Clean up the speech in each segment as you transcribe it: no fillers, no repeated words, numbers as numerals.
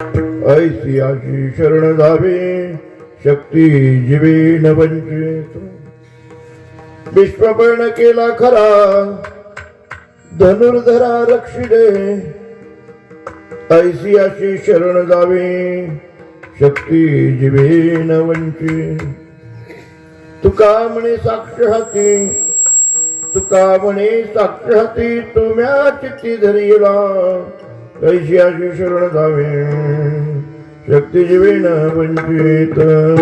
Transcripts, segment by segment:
ऐसी अशी शरण जावे शक्ती जीवे न वंचित. विश्वपर्ण केला खरा धनुर्धरा रक्षिले. ऐसी अशी शरण जावे शक्ती जीवे न वंचित. तुका म्हणे साक्ष हाती, तुका म्हणे साक्ष हाती तुम्या चित्ती धरिला. ऐशी अशी शरण जावे शक्ती जीवे न वंचित.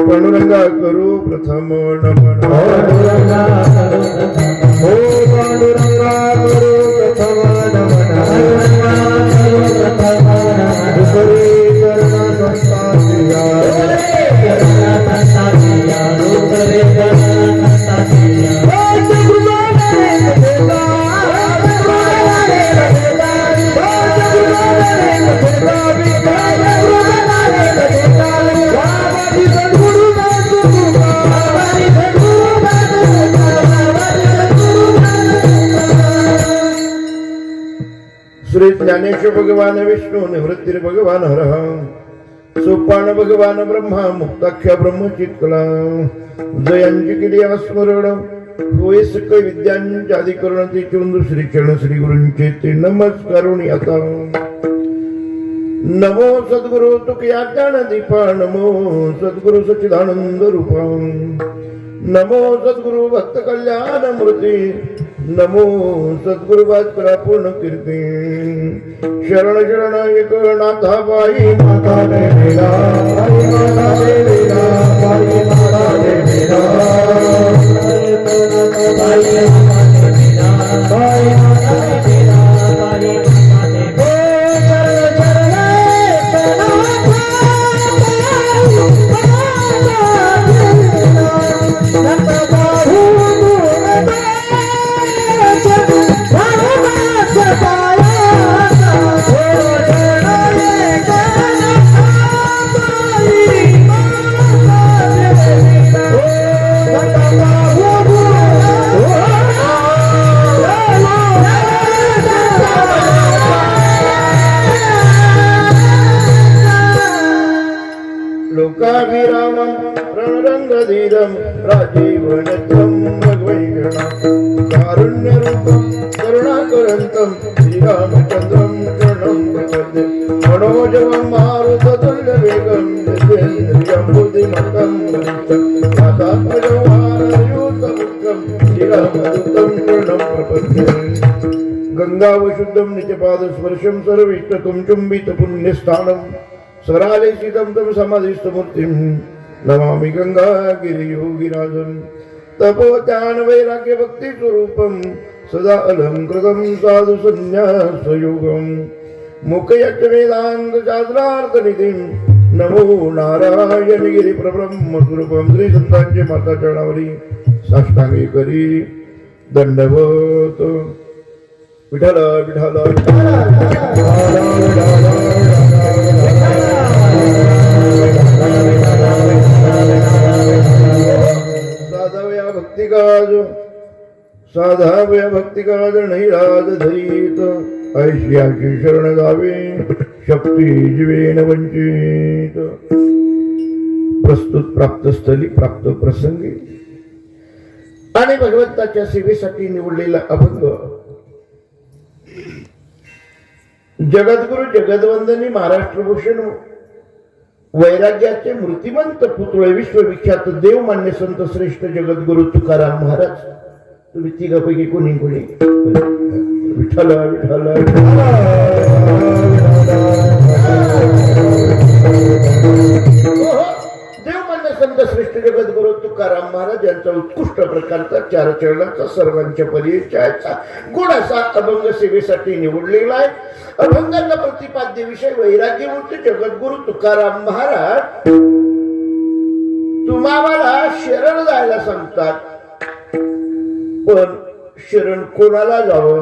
पांडुरंगा करू प्रथम नमन. पांडुरंगा करू प्रथम नमन. श्री ज्ञानेश्वर भगवान विष्णु निवृत्तिर भगवान हरः. सोपान भगवान ब्रह्मा मुक्ताख्या ब्रह्मचित्कला. जयांची केली स्मरण होय सकळ विद्यांचे अधिकरण ते चंद्र श्री चरण श्री गुरूंचे ते नमस्कारुणी आता. नमो सद्गुरु तुकया ज्ञान दीपा. नमो सद्गुरु सच्चिदानंद रूपा. नमो सद्गुरु भक्त कल्याण मूर्ती. नमो सद्गुरु भास्करा पूर्ण कीर्ती. शरण शरण एक नाथा बाई माता देवीला. बाई माता देवीला. बाई माता देवीला. बाई माता देवीला. बाई माता देवीला. बाई माता देवीला. लोकाभिरामं रणरंगधीरं राजीवनेत्रं भगवैगणं. कारुण्यरूपं करुणाकरन्तं श्रीरामचन्द्रं शरणं प्रपद्ये. मनोजवं मारुततुल्यवेगं यतेन्द्रियं बुद्धिमतं वरिष्ठं. मातात्मजं वानरयूतमुख्यं श्रीरामदूतं शरणं प्रपद्ये. गंगावशुद्धं निजपादस्पर्शं सर्वेष्टकं चुम्बित पुण्यस्थानं. स्वरालेशितं तम समाधिस्थमूर्तिं नमामि गंगागिरि योगिराजं. तपोज्ञान वैराग्य भक्ति स्वरूपं सदा अलंकृतं साधु संन्यासयोगं. मुखयज्ञ वेदांत शास्त्रार्थ निधिं. नमो नारायण गिरी परब्रह्म स्वरूपं. श्री संतांचे माता चरणावरी साष्टांगी करी दंडवत. विठ्ठल विठ्ठल साधाव्या भक्तिकाज साधाव्या भक्तिकाज नाही राज धरीत. ऐश्वर्याची शरण जावे शक्ती जीवेन वंचित. प्रस्तुत प्राप्त स्थली प्राप्त प्रसंगी आणि भगवंताच्या सेवेसाठी निवडलेला अभंग. जगद्गुरु जगदवंदनी महाराष्ट्रभूषण वैराग्याचे मूर्तिमंत पुतळे विश्वविख्यात देवमान्य संत श्रेष्ठ जगद्गुरु तुकाराम महाराज. तुम्ही तिघापैकी कोणी कोणी विठ्ठल विठ्ठल देवमान्य संत श्रेष्ठ जगद्गुरु तुकाराम महाराज यांचा उत्कृष्ट प्रकारचा चार चरणाचा सर्वांच्या परिचयाचा गुण असा अभंग सेवेसाठी निवडलेला आहे. अभंगाचा प्रतिपाद्य विषय वैराग्यमूर्ती जगद्गुरु तुकाराम महाराज तुम्हाला शरण जायला सांगतात. पण शरण कोणाला जावं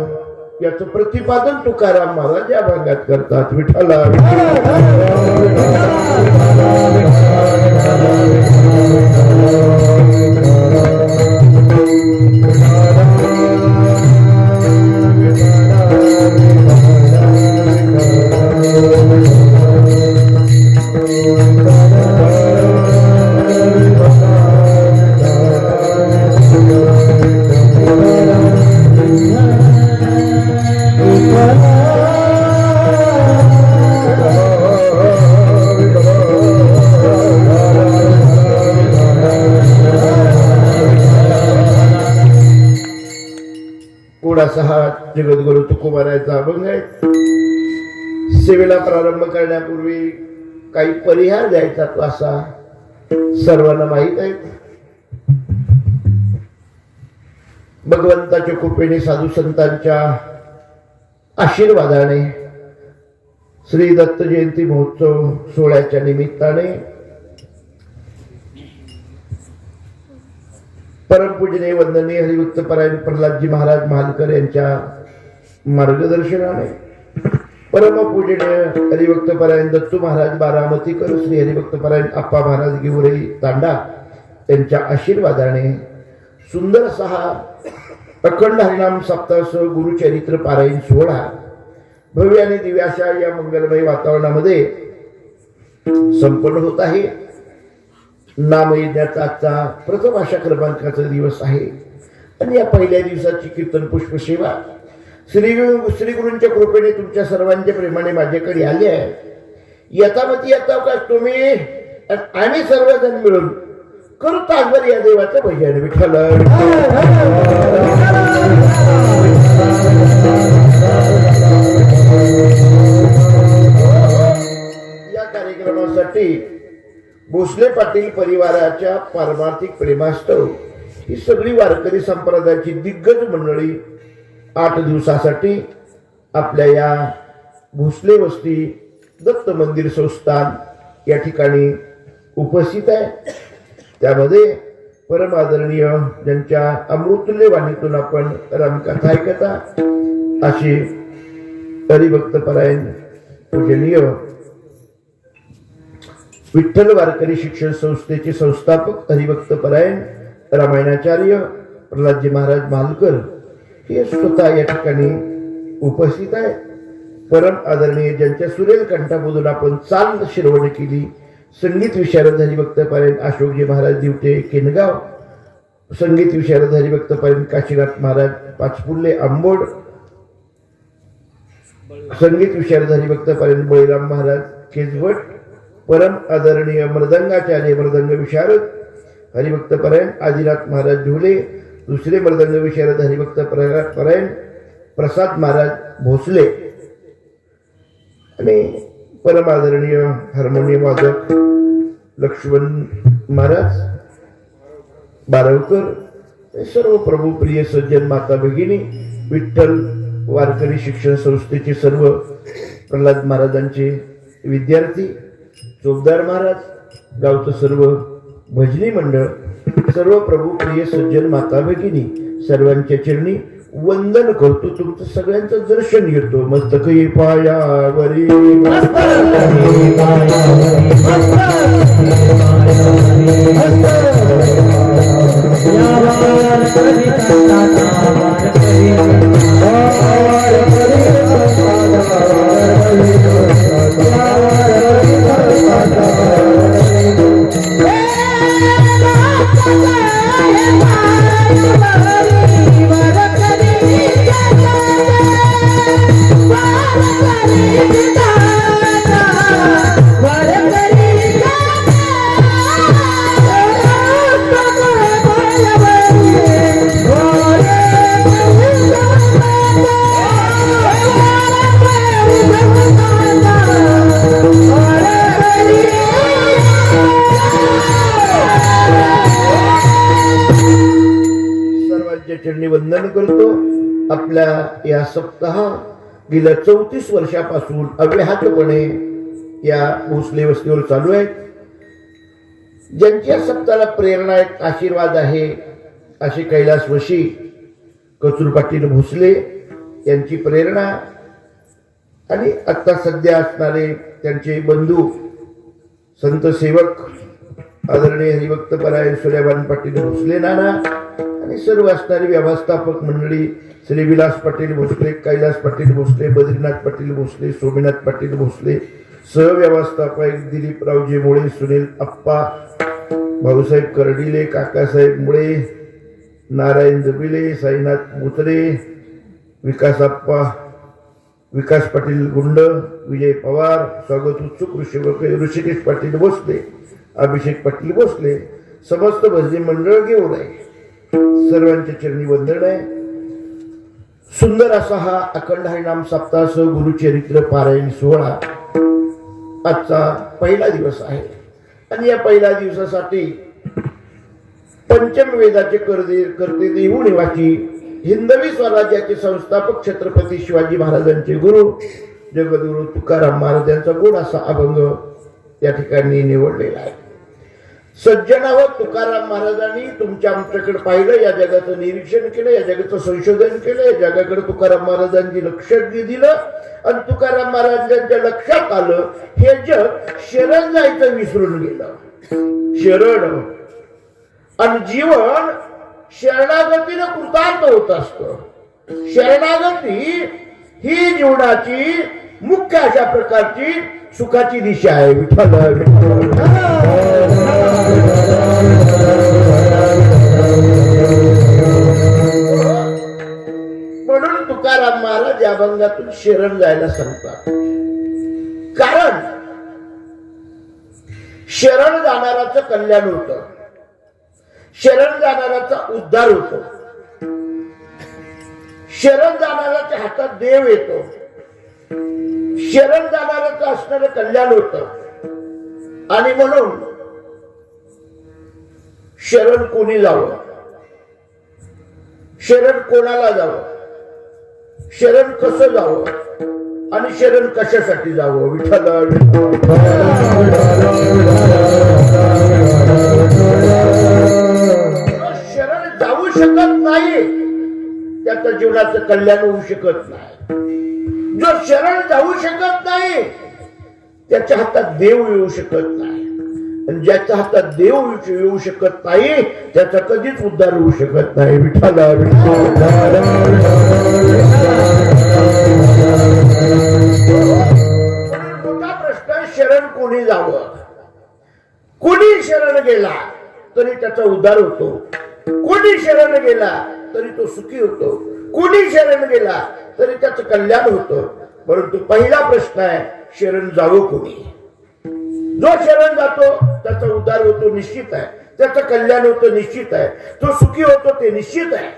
याचं प्रतिपादन तुकाराम महाराज या भागात करतात. विठ्ठला तुकोबारायचा अभंग आहे. सेवेला प्रारंभ करण्यापूर्वी काही परिहार द्यायचा तो असा सर्वांना माहीत आहे. भगवंताच्या कृपेने साधू संतांच्या आशीर्वादाने श्री दत्त जयंती महोत्सव सोहळ्याच्या निमित्ताने परमपूजनीय वंदनीय हरिभक्तपरायण प्रल्हादजी महाराज महालकर यांच्या मार्गदर्शनाने परमपूजनीय हरिभक्तपरायण दत्तू महाराज बारामतीकर श्री हरिभक्तपरायण आप्पा महाराज गिवरई तांडा यांच्या आशीर्वादाने सुंदर सहा अखंड हरिनाम सप्ताह गुरुचरित्र पारायण सोहळा भव्य आणि दिव्याशा या मंगलमय वातावरणामध्ये संपन्न होत आहे. नामयज्ञाचा आजचा प्रथम अशा क्रमांकाचा दिवस आहे आणि या पहिल्या दिवसाची कीर्तन पुष्प सेवा श्री गुरूंच्या कृपेने तुमच्या सर्वांच्या प्रेमाने माझ्याकडे आले आहे. यथामती यथावकाश तुम्ही आम्ही सर्वजण मिळून करू तासभर या देवाचं भजन. विठ्ठल या कार्यक्रमासाठी भोसले पाटील परिवाराच्या पारमार्थिक प्रेमास्तव ही सगळी वारकरी संप्रदायाची दिग्गज मंडळी 8 दिवसासाठी आपल्या या भोसले वस्ती दत्त मंदिर संस्थान या ठिकाणी उपस्थित आहे. त्यामध्ये परम आदरणीय ज्यांच्या अमृतुल्य वाणीतून आपण रामकथा ऐकता अशी हरिभक्तपरायण पूजनीय विठ्ठल वारकरी शिक्षण संस्थेचे संस्थापक हरिभक्तपरायण रामायणाचार्य प्रल्हादजी महाराज महालकर हे स्वतः या ठिकाणी उपस्थित आहे. परम आदरणीय ज्यांच्या सुरेल कंठामधून आपण चाल शिरवण केली संगीत विशारद हरिभक्तपरायण अशोकजी महाराज दिवटे केनगाव, संगीत विशारद हरिभक्तपरायण काशीनाथ महाराज पाचपुल्ले आंबोड, संगीत विशारद हरिभक्तपरायण बळीराम महाराज केजवट, परम आदरणीय मृदंगाचार्य मृदंग विशारद हरिभक्तपरायण आदिनाथ महाराज झुले, दुसरे मृदंग विशारद हरिभक्तपरायण प्रसाद महाराज भोसले आणि परम आदरणीय हार्मोनियम वादक लक्ष्मण महाराज बारवकर, सर्व प्रभू प्रिय सज्जन माता भगिनी, विठ्ठल वारकरी शिक्षण संस्थेचे सर्व प्रल्हाद महाराजांचे विद्यार्थी, चोपदार महाराज, गावचं सर्व भजनी मंडळ, सर्व प्रभू प्रिय सज्जन माता भगिनी सर्वांच्या चरणी वंदन करतो. तुमचं सगळ्यांचं दर्शन घेतो. मस्तकी पायावरी चरणी वंदन करतो. आपल्या या सप्ताह गेल्या 34 वर्षापासून अव्याहतपणे या भोसले वस्तीवर चालू आहे. ज्यांच्या सप्ताहाला प्रेरणा एक आशीर्वाद आहे असे कैलासवशी कचूर पाटील भोसले यांची प्रेरणा आणि आता सध्या असणारे त्यांचे बंधू संत सेवक आदरणीय हरिभक्तपरायण सूर्यभान पाटील भोसले नाना आणि सर्व असणारी व्यवस्थापक मंडळी श्री विलास पाटील भोसले, कैलास पाटील भोसले, बद्रीनाथ पाटील भोसले, सोमनाथ पाटील भोसले, सहव्यवस्थापक दिलीपरावजी मुळे, सुनील अप्पा, भाऊसाहेब कर्डिले, काकासाहेब मुळे, नारायण जबिले, साईनाथ मुतरे, विकास अप्पा, विकास पाटील गुंड, विजय पवार, स्वागत उत्सुक ऋषिकेश पाटील भोसले, अभिषेक पाटील भोसले, समस्त भजनी मंडळ घेऊन आहे. सर्वांच्या चरणी वंदन आहे. सुंदर असा हा अखंड हरिनाम सप्ताह गुरुचरित्र पारायण सोहळा आजचा पहिला दिवस आहे आणि या पहिल्या दिवसासाठी पंचम वेदाचे करते देहू निवासी हिंदवी स्वराज्याचे संस्थापक छत्रपती शिवाजी महाराजांचे गुरु जगद्गुरु तुकाराम महाराज यांचा गोड असा अभंग या ठिकाणी निवडलेला आहे. सज्जनावर तुकाराम महाराजांनी तुमच्या आमच्याकडे पाहिलं, या जगाचं निरीक्षण केलं, या जगाचं संशोधन केलं, या जगाकडे तुकाराम महाराजांनी लक्ष दिलं आणि तुकाराम महाराजांच्या लक्षात आलं हे जग शरण जायचं विसरून गेलं. शरण आणि जीवन शरणागतीनं कृतार्थ होत असतं. शरणागती ही जीवनाची मुख्य अशा प्रकारची सुखाची दिशा आहे. विठ्ठल म्हणून तुकाराम महाराज या अभंगातून शरण जायला सांगतात. कारण शरण जाणाराचं कल्याण होतं, शरण जाणाराचा उद्धार होतो, शरण जाणाराच्या हातात देव येतो, शरण जाणाराचं असणारं कल्याण होतं. आणि म्हणून शरण कोणी जावं, शरण कोणाला जावं, शरण कसं जावं आणि शरण कशासाठी जावं. विठ्ठल शरण जाऊ शकत नाही त्याचं जीवनाचं कल्याण होऊ शकत नाही. जो शरण जाऊ शकत नाही त्याच्या हातात देव येऊ शकत नाही आणि ज्याच्या हातात देव येऊ शकत नाही त्याचा कधीच उद्धार होऊ शकत नाही. विठ्ठल मोठा प्रश्न, शरण कोणी जावं. कोणी शरण गेला तरी त्याचा उद्धार होतो, कोणी शरण गेला तरी तो सुखी होतो, कोणी शरण गेला तरी त्याचं कल्याण होतं. परंतु पहिला प्रश्न आहे, शरण जावं कोणी. जो शरण जातो त्याचा उद्धार होतो निश्चित आहे, त्याचं कल्याण होतं निश्चित आहे, तो सुखी होतो ते निश्चित आहे,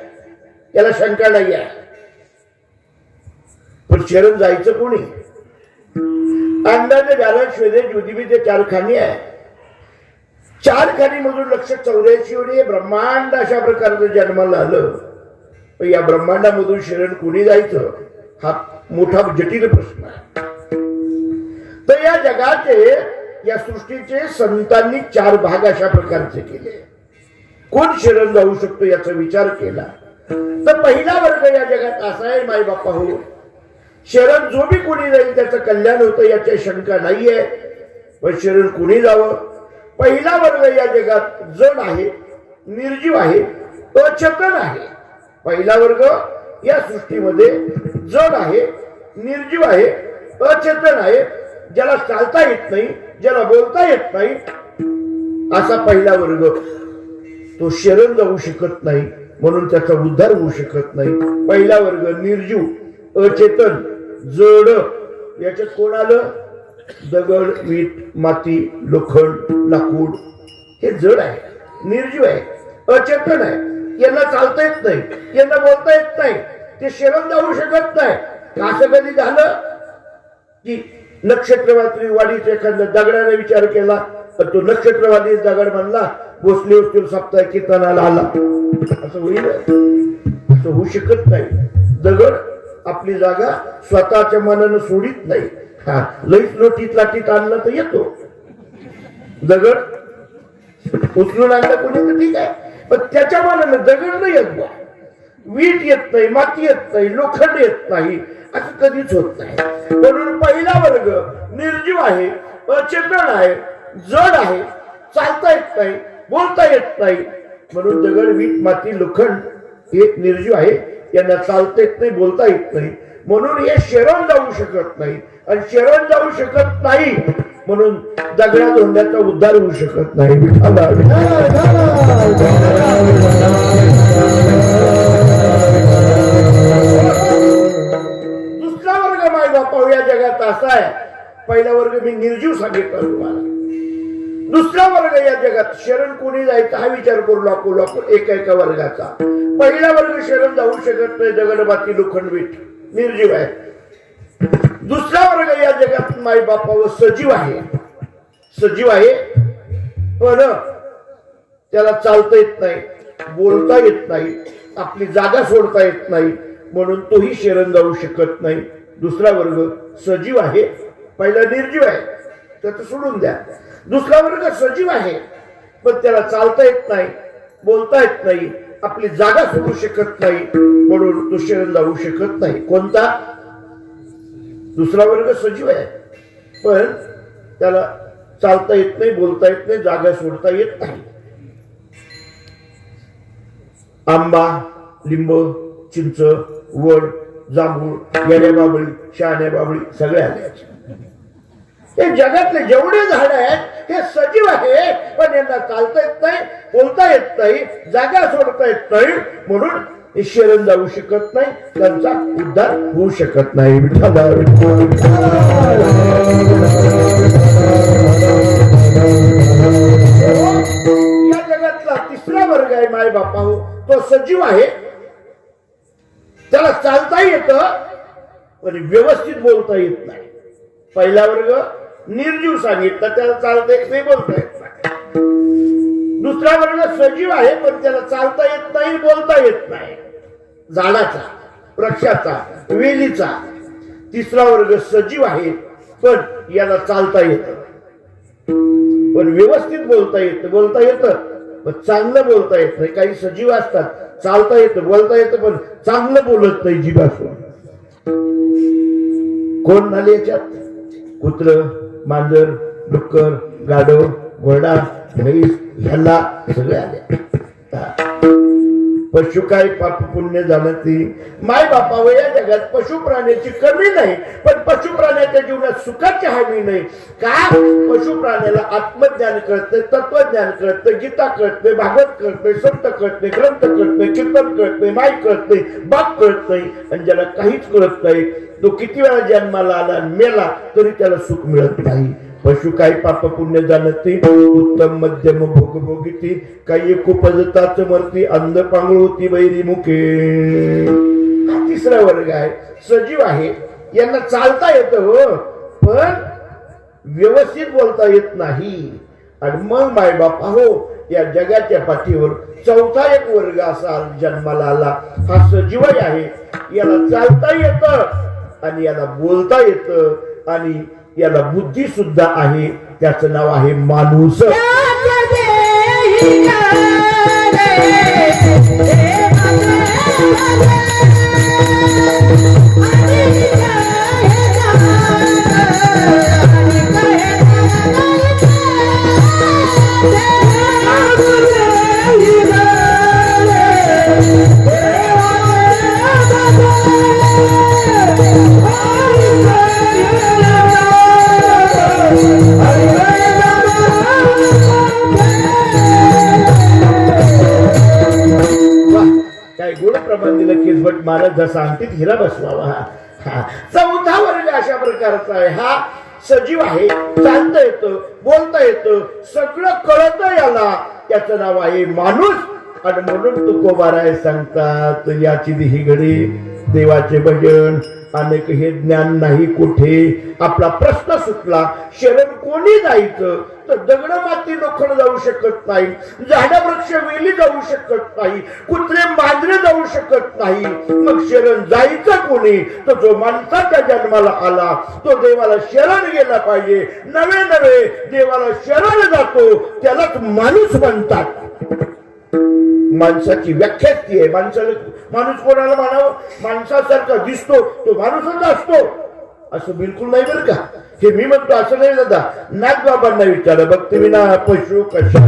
याला शंका नाही आहे. पण शरण जायचं कोणी. अंदाजे झालं श्वेदे ज्योतिबीचे 4 खाणी आहे. 4 खाणीमधून 184 ब्रह्मांड अशा प्रकारचं जन्माला आलं. या ब्रह्मांडामधून शरण कोणी जायचं हा मोठा जटिल प्रश्न आहे. तर या जगाचे, या सृष्टीचे संतांनी 4 भाग अशा प्रकारचे केले. कोण शरण जाऊ शकतो याचा विचार केला तर पहिला वर्ग या जगात असा आहे, माय बापा हो, शरण जो बी कोणी जाईल त्याचं कल्याण होतं याची शंका नाहीये. पण शरण कोणी जावं. पहिला वर्ग या जगात जड आहे, निर्जीव आहे, अचेतन आहे. पहिला वर्ग या सृष्टीमध्ये जड आहे, निर्जीव आहे, अचेतन आहे, ज्याला चालता येत नाही, ज्याला बोलता येत नाही, असा पहिला वर्ग. तो शरण जाऊ शकत नाही म्हणून त्याचा उद्धार होऊ शकत नाही. पहिला वर्ग निर्जीव, अचेतन, जड. याच्यात कोण आलं. दगड, वीट, माती, लोखंड, लाकूड हे जड आहे, निर्जीव आहे, अचेतन आहे. यांना चालता येत नाही, यांना बोलता येत नाही, ते शरण जाऊ शकत नाही. असं कधी झालं की नक्षत्रवादी वाडीत एखाद्या दगडाने विचार केला तर तो नक्षत्रवादी दगड म्हणला भोसले असतील सप्ताह कीर्तनाला आला. असं होईल. असं होऊ शकत नाही. दगड आपली जागा स्वतःच्या मनानं सोडित नाही. हा लईच लोटीत लाटीत आणलं तर येतो. दगड उचलून आणलं कोणी तर ठीक आहे, पण त्याच्या मनानं दगड नाही येत. वीट येत नाही, माती येत नाही, लोखंड येत नाही, असं कधीच होत नाही. म्हणून पहिला वर्ग निर्जीव आहे, अचेतन आहे, जड आहे, चालता येत नाही, बोलता येत नाही. म्हणून दगड, वीट, माती, लोखंड हे निर्जीव आहे, यांना चालता येत नाही, बोलता येत नाही. म्हणून हे शरण जाऊ शकत नाही आणि शरण जाऊ शकत नाही म्हणून दगडा धोंड्याचा उद्धार होऊ शकत नाही. दुसरा वर्ग माय बापा या जगात असा आहे. पहिला वर्ग मी निर्जीव सांगितलं तुम्हाला. दुसरा वर्ग या जगात शरण कोणी जायचा हा विचार करू लागलो एका वर्गाचा. पहिला वर्ग शरण जाऊ शकत नाही, दगडबाती लोखंडवीट निर्जीव आहे. दुसरा वर्ग या जगात माई बापावर सजीव आहे, सजीव आहे पण त्याला चालता येत नाही, बोलता येत नाही, आपली जागा सोडता येत नाही, म्हणून तोही शरण जाऊ शकत नाही. दुसरा वर्ग सजीव आहे, पहिला निर्जीव आहे त्याचं सोडून द्या. दुसरा वर्ग सजीव आहे पण त्याला चालता येत नाही, बोलता येत नाही, आपली जागा सोडू शकत नाही, म्हणून तो शरण जाऊ शकत नाही. कोणता? दुसरा वर्ग सजीव आहे पण त्याला चालता येत नाही, बोलता येत नाही, जागा सोडता येत नाही. आंबा, लिंब, चिंच, वड, जांभूळ, येण्या बाबळी, शहाण्या बाबळी सगळे आले. हे जगातले जेवढे झाड आहेत हे सजीव आहे पण यांना चालता येत नाही, बोलता येत नाही, जागा सोडता येत नाही, म्हणून हे शरण जाऊ शकत नाही, त्यांचा उद्धार होऊ शकत नाही. या जगातला तिसरा वर्ग आहे माय बापा हो, तो सजीव आहे, त्याला चालता येतं पण व्यवस्थित बोलता येत नाही. पहिला वर्ग निर्जीव सांगितलं, त्याला चालता येत नाही, बोलता येत नाही. दुसरा वर्ग सजीव आहे पण त्याला चालता येत नाही, बोलता येत नाही, झाडाचा, वृक्षाचा, वेलीचा. तिसरा वर्ग सजीव आहे पण याला चालता येतं पण व्यवस्थित बोलता येतं, बोलता येतं पण चांगलं बोलता येत नाही. काही सजीव असतात चालता येतं, बोलता येतं पण चांगलं बोलत नाही जीभासून. कोण झाले याच्यात? कुत्र, मांजर, डुक्कर, गाढव, घोडा, म्हैस, ह्याला सगळे आले. पशु काय पाप पुण्य जाणती. माय बापावर या जगात पशु प्राण्याची कमी नाही पण पशु प्राण्याच्या जीवनात सुखाची हमी नाही. का? पशु प्राण्याला आत्मज्ञान कळते, तत्वज्ञान कळते, गीता कळते, भागवत कळते, संत कळते, ग्रंथ कळते, कीर्तन कळते, माई कळते, बाप कळत नाही. आणि ज्याला काहीच कळत नाही तो किती वेळा जन्माला आला मेला तरी त्याला सुख मिळत नाही. पशु काही पाप पुण्य जाणती, उत्तम मध्यम भोग भोगिती, काही कुपजताच मरती, अंध पांगळ होती बैरी मुखे. हा तिसरा वर्ग आहे, सजीव आहे, यांना चालता येतं हो पण व्यवस्थित बोलता येत नाही. आणि मग माय बापा हो या जगाच्या पाठीवर चौथा एक वर्ग असा जन्माला आला, हा सजीवही आहे, याला चालता येतं आणि याला बोलता येतं आणि याला बुद्धी सुद्धा आहे, त्याचं नाव आहे माणूस. केसभट महाराज जसा अंकित हिरा बसवावा. चौथा वर्ग अशा प्रकारचा आहे, हा सजीव आहे, चालता येतं, बोलता येतं, सगळं कळतं याला, त्याचं नाव आहे माणूस. आणि म्हणून तुकोबाराय सांगतात, याची ही घडी देवाचे भजन अनेक हे ज्ञान नाही कुठे. आपला प्रश्न सुटला, शरण कोणी जायचं तर दगड माती लोखंड जाऊ शकत नाही, झाड वृक्ष वेली जाऊ शकत नाही, कुत्रे मांजरे जाऊ शकत नाही. मग शरण जायचं कोणी? तर जो माणसाच्या जन्माला आला तो देवाला शरण गेला पाहिजे. नवे नवे देवाला शरण जातो त्यालाच माणूस म्हणतात. माणसाची व्याख्या ती आहे. माणूस कोणाला म्हणावं? माणसासारखा दिसतो तो माणूसच असतो असं बिलकुल नाही बरं का. हे मी म्हणतो असं नाही दादा. नागबाबांना विचारा, भक्ती विना पशु कशा.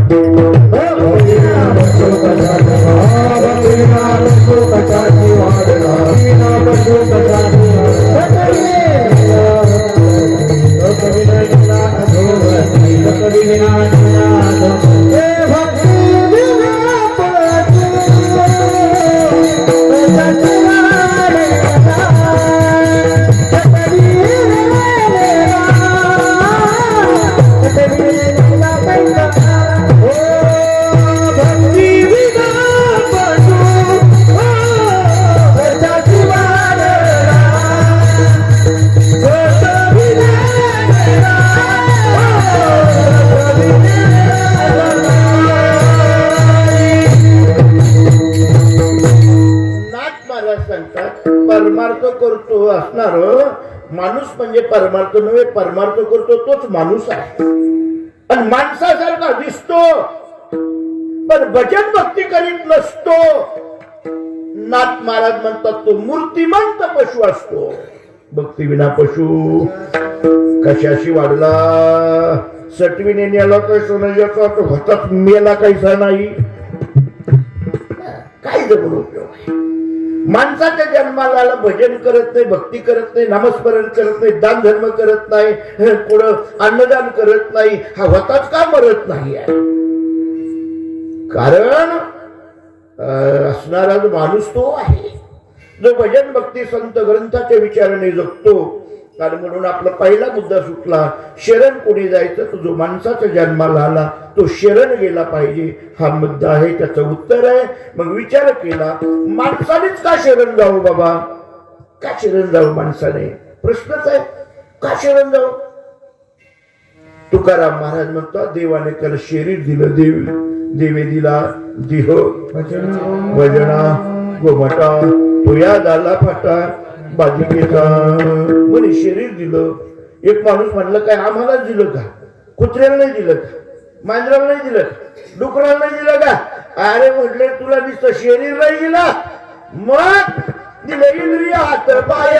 माणूस म्हणजे परमार्थ नव्हे, परमार्थ करतो तोच माणूस आहे आणि माणसासारखा दिसतो पण भजन भक्ती करीत नसतो. नाथ महाराज म्हणतात तो मूर्तिमंत पशु असतो. भक्ती विना पशु कशाशी वाढला, सटवीने नेला काय सोन्याचा होताच मेला काहीसा नाही. काय जगून उपयोग आहे? माणसाच्या जन्माला आला, भजन करत नाही, भक्ती करत नाही, नामस्मरण करत नाही, दान धर्म करत नाही, पुढं अन्नदान करत नाही, हा होताच का मरत नाही आहे? कारण असणारा जो माणूस तो आहे जो भजन भक्ती संत ग्रंथाच्या विचाराने जगतो. आणि म्हणून आपला पहिला मुद्दा सुटला, शरण कोणी जायचं? तो जो माणसाच्या जन्माला आला तो शरण गेला पाहिजे, हा मुद्दा आहे. त्याचं उत्तर आहे. मग विचार केला, माणसानेच का शरण जाऊ बाबा? का शरण जाऊ माणसाने? प्रश्नच आहे, का शरण जाऊ? तुकाराम महाराज म्हणतात, देवाने त्याला शरीर दिलं, देवे दिला देह भजना गोमटा, तो या झाला फाटा बाजिकेचा. म्हणे शरीर दिलं. एक माणूस म्हणलं काय आम्हालाच दिलं का? कुत्र्याला नाही दिलं का? मांजराला नाही दिलं का? डुकराला नाही दिलं का? अरे म्हटले तुला नुसतं शरीर नाही दिला, मग दिले इंद्रिय हात पाय.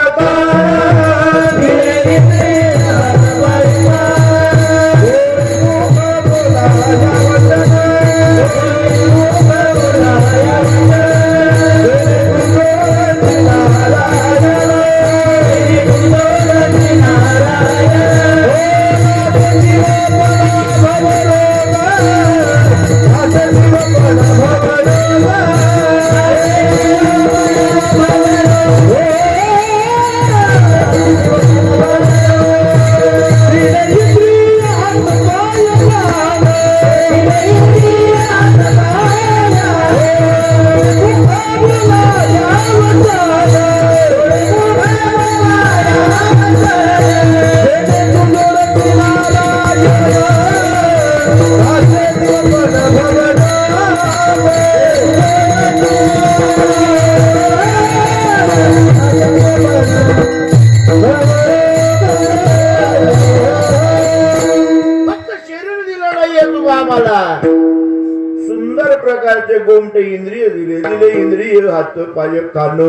सुंदर प्रकारचे गोमटे इंद्रिय दिले इंद्रिय हात पाय कान,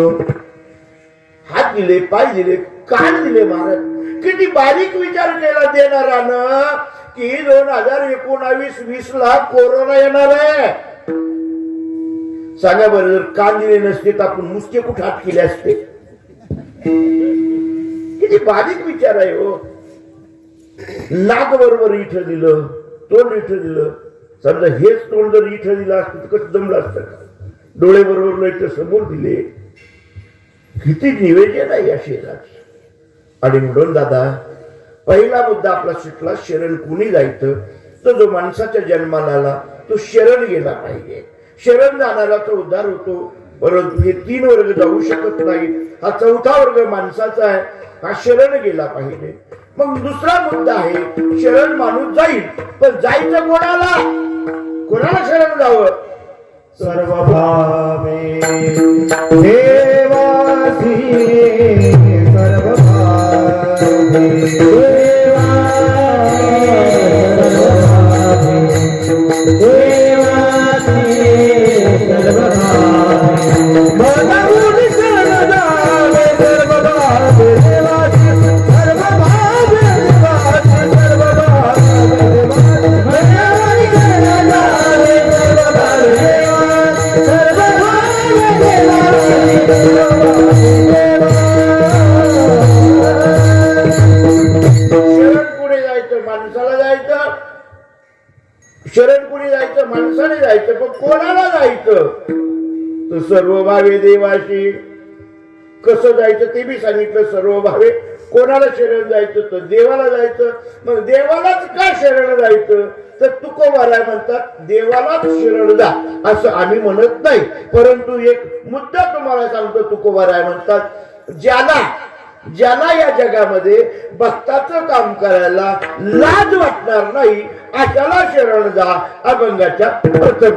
हात दिले, पाय दिले, कान दिले. महाराज किती बारीक विचार केला देणारानं की 2019-20 ला कोरोना येणार आहे. सांगा बरं, जर कान दिले नसते तर आपण मुसके कुठे हात केले असते? किती बारीक विचार आहे हो. नाक बरोबर इथं दिलं, तोंड इथं दिलं. समजा हेच तोंड जर इथं दिलं असतं तर कसं जमलं असतं का? डोळे बरोबर इथं समोर दिले. किती निवेदन आहे या शरीराचं. आणि म्हणून दादा पहिला मुद्दा आपला सुटला, शरण कुणी जायचं? तर जो माणसाच्या जन्माला आला तो शरण गेला पाहिजे. शरण जाणाराचा उद्धार होतो. परंतु हे 3 वर्ग जाऊ शकत नाही. हा 4था वर्ग माणसाचा आहे, हा शरण गेला पाहिजे. मग दुसरा मुद्दा आहे, शरण माणूस जाईल पण जायचं कोणाला? कोणाला शरण जावं? सर्व भावे देवासी, सर्व भावे देवासी, सर्व भावे भगवती शरण जावे, सर्व भावे देवासी, सर्व भावे देवासी, सर्व भावे शरण कुणी जायचं? माणसाने जायचं. पण कोणाला जायचं? तर सर्व भावे देवाशी. कसं जायचं ते बी सांगितलं. सर्व भावे कोणाला शरण जायचं? तर देवाला जायचं. मग देवालाच का शरण जायचं? तर तुकोबाराय म्हणतात देवालाच शरण जा असं आम्ही म्हणत नाही. परंतु एक मुद्दा तुम्हाला सांगतो. तुकोबाराय म्हणतात ज्याला या जगामध्ये भक्ताचं काम करायला लाज वाटणार नाही अशाला शरण जा. अभंगाच्या प्रथम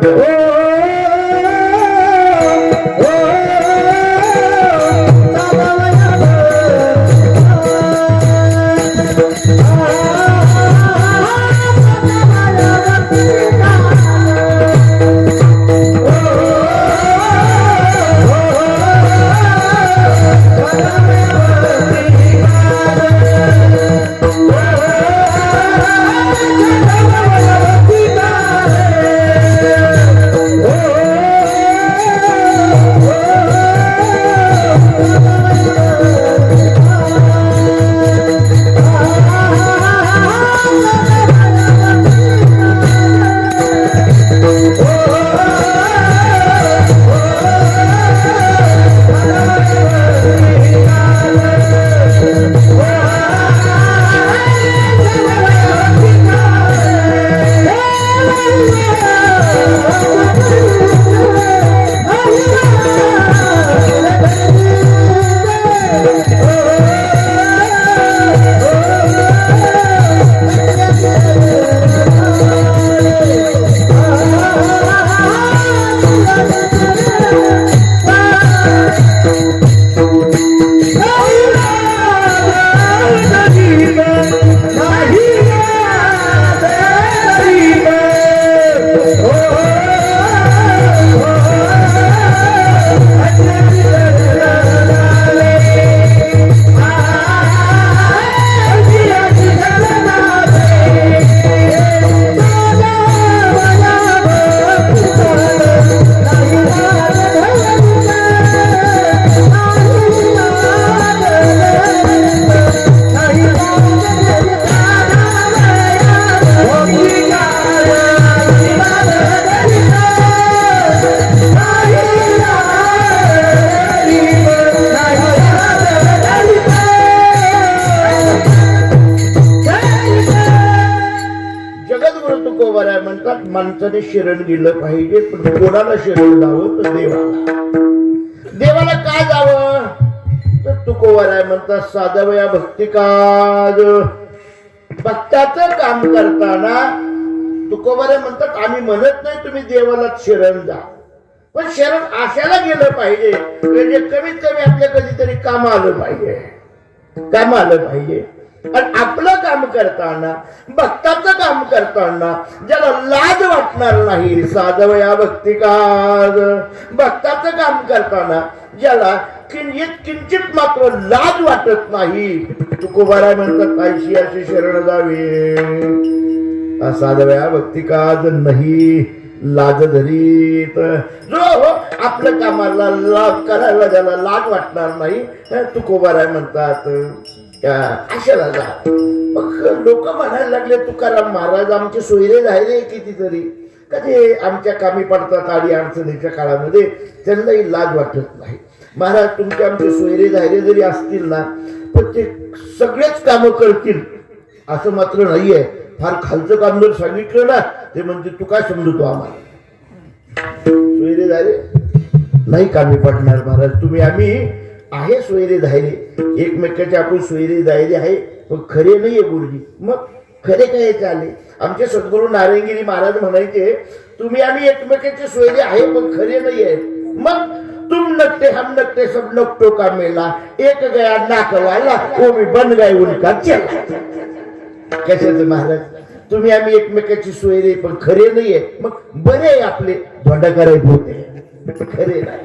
सद्गुरु तुकोबाराय म्हणतात माणसाने शरण गेलं पाहिजे, पण कोणाला शरण जावं तर देवाला. देवाला काय जावं तर तुकोबाराय म्हणतात साधावया भक्ती काज. भक्ताचं काम करताना तुकोबाराय म्हणतात आम्ही म्हणत नाही तुम्ही देवाला शरण जा, पण शरण आशाला गेलं पाहिजे, म्हणजे कमीत कमी आपल्या कधीतरी काम आलं पाहिजे, काम आलं पाहिजे. आणि आपलं काम करताना, भक्ताचं काम करताना ज्याला लाज वाटणार नाही, साधवया भक्ती काज. भक्ताचं काम करताना ज्याला किंचित मात्र लाज वाटत नाही, तुकोबाराय म्हणतात कायशी अशी शरण जावे. साधवया भक्ती काज नाही लाज धरीत. जो हो आपल्या कामाला करायला ज्याला लाज वाटणार नाही, तुकोबाराय म्हणतात आशाला जा. लोक म्हणायला लागले तुकाराम महाराज आमचे सोयरे राहिले कितीतरी, कधी आमच्या कामी पडतात आडी अडचणीच्या काळामध्ये, त्यांनाही लाज वाटत नाही. महाराज तुमचे आमचे सोयरे राहिले जरी असतील ना, पण ते सगळेच कामं करतील असं मात्र नाहीये. फार खालचं काम जर सांगितलं ना, ते म्हणजे तू काय समजतो आम्हाला सोयरे राहिले नाही कामी पडणार. महाराज तुम्ही आम्ही आहे सोयरे धायरे, एकमेकाचे आपण सोयरे धायरे आहे, पण खरे नाहीये गुरुजी. मग खरे काय चाले? आमचे सद्गुरू नारायणगिरी महाराज म्हणायचे तुम्ही आम्ही एकमेकाचे सोयरे आहे पण खरे नाही आहे. मग तुम नकटे हम नकटे सब नकटो का मेला, एक गया नाकवाला वो भी बन गए उनका चेला. कशाचं महाराज तुम्ही आम्ही एकमेकाची सोयरे पण खरे नाहीये, मग बरे आपले धोंडा करायचे होते खरे नाही.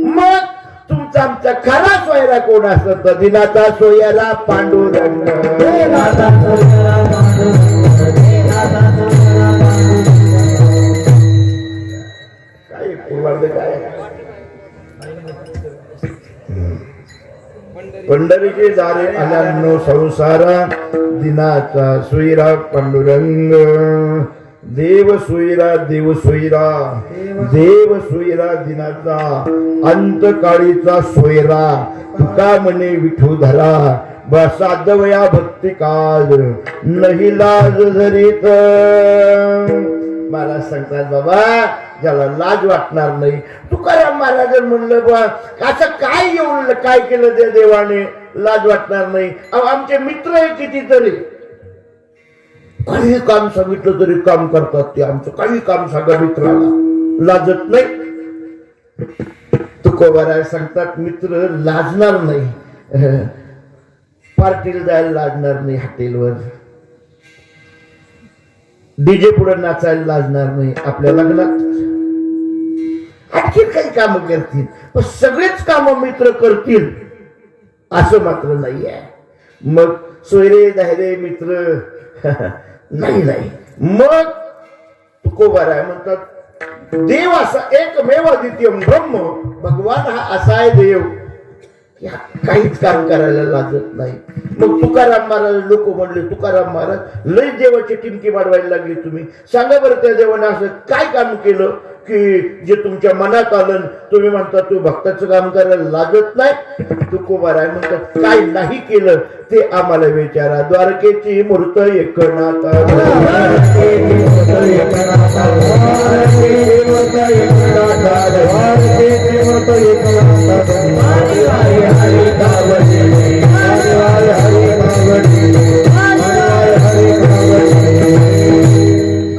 मग तुमचा आमचा खरा सोयरा कोण असत? दिनाचा सोयरा पांडुरंग. काय पूर्वार्ध काय? पंढरीचे दारे आल्यानो संसारा, दिनाचा सोयरा पांडुरंग. देव सोयरा देव सोयरा देव सोयरा दिनाचा, अंतकाळीचा सोयरा तुका म्हणे विठूधरा. साधवया भक्ती काज नाही लाज धरीत. मला सांगतात बाबा ज्याला लाज वाटणार नाही. तुकाराम महाराज म्हणलं बा असं काय येऊन काय केलं त्या देवाने लाज वाटणार नाही. आमचे मित्र आहे कितीतरी, काही काम सांगितलं तरी काम करतात ते. आमचं काही काम सांगा मित्राला लाजत नाही. तुकोबाराय सांगतात मित्र लाजणार नाही, पार्टीला जायला लाजणार नाही, हॉटेलवर डीजे पुढे नाचायला लाजणार नाही, आपल्या लग्नात आणखी काही काम करतील, पण सगळेच काम मित्र करतील असं मात्र नाही आहे. मग सोयरे धायरे मित्र नाही नाही. मग तुकोबाराय म्हणतात देव असा एकमेव द्वितीयम ब्रह्म, भगवान हा असा आहे देव काहीच काम करायला लागत नाही. मग तुकाराम महाराज लोक म्हणले तुकाराम महाराज लय देवाची टिमकी वाढवायला लागली तुम्ही. सांगा बरं त्या देवाने असं काय काम केलं की जे तुमच्या मनात आलं तुम्ही म्हणता तू भक्ताचं काम करायला लागत नाही. तुकोबाराय म्हणतात काय नाही केलं ते आम्हाला विचारा. द्वारकेची मूर्त एकनाथ,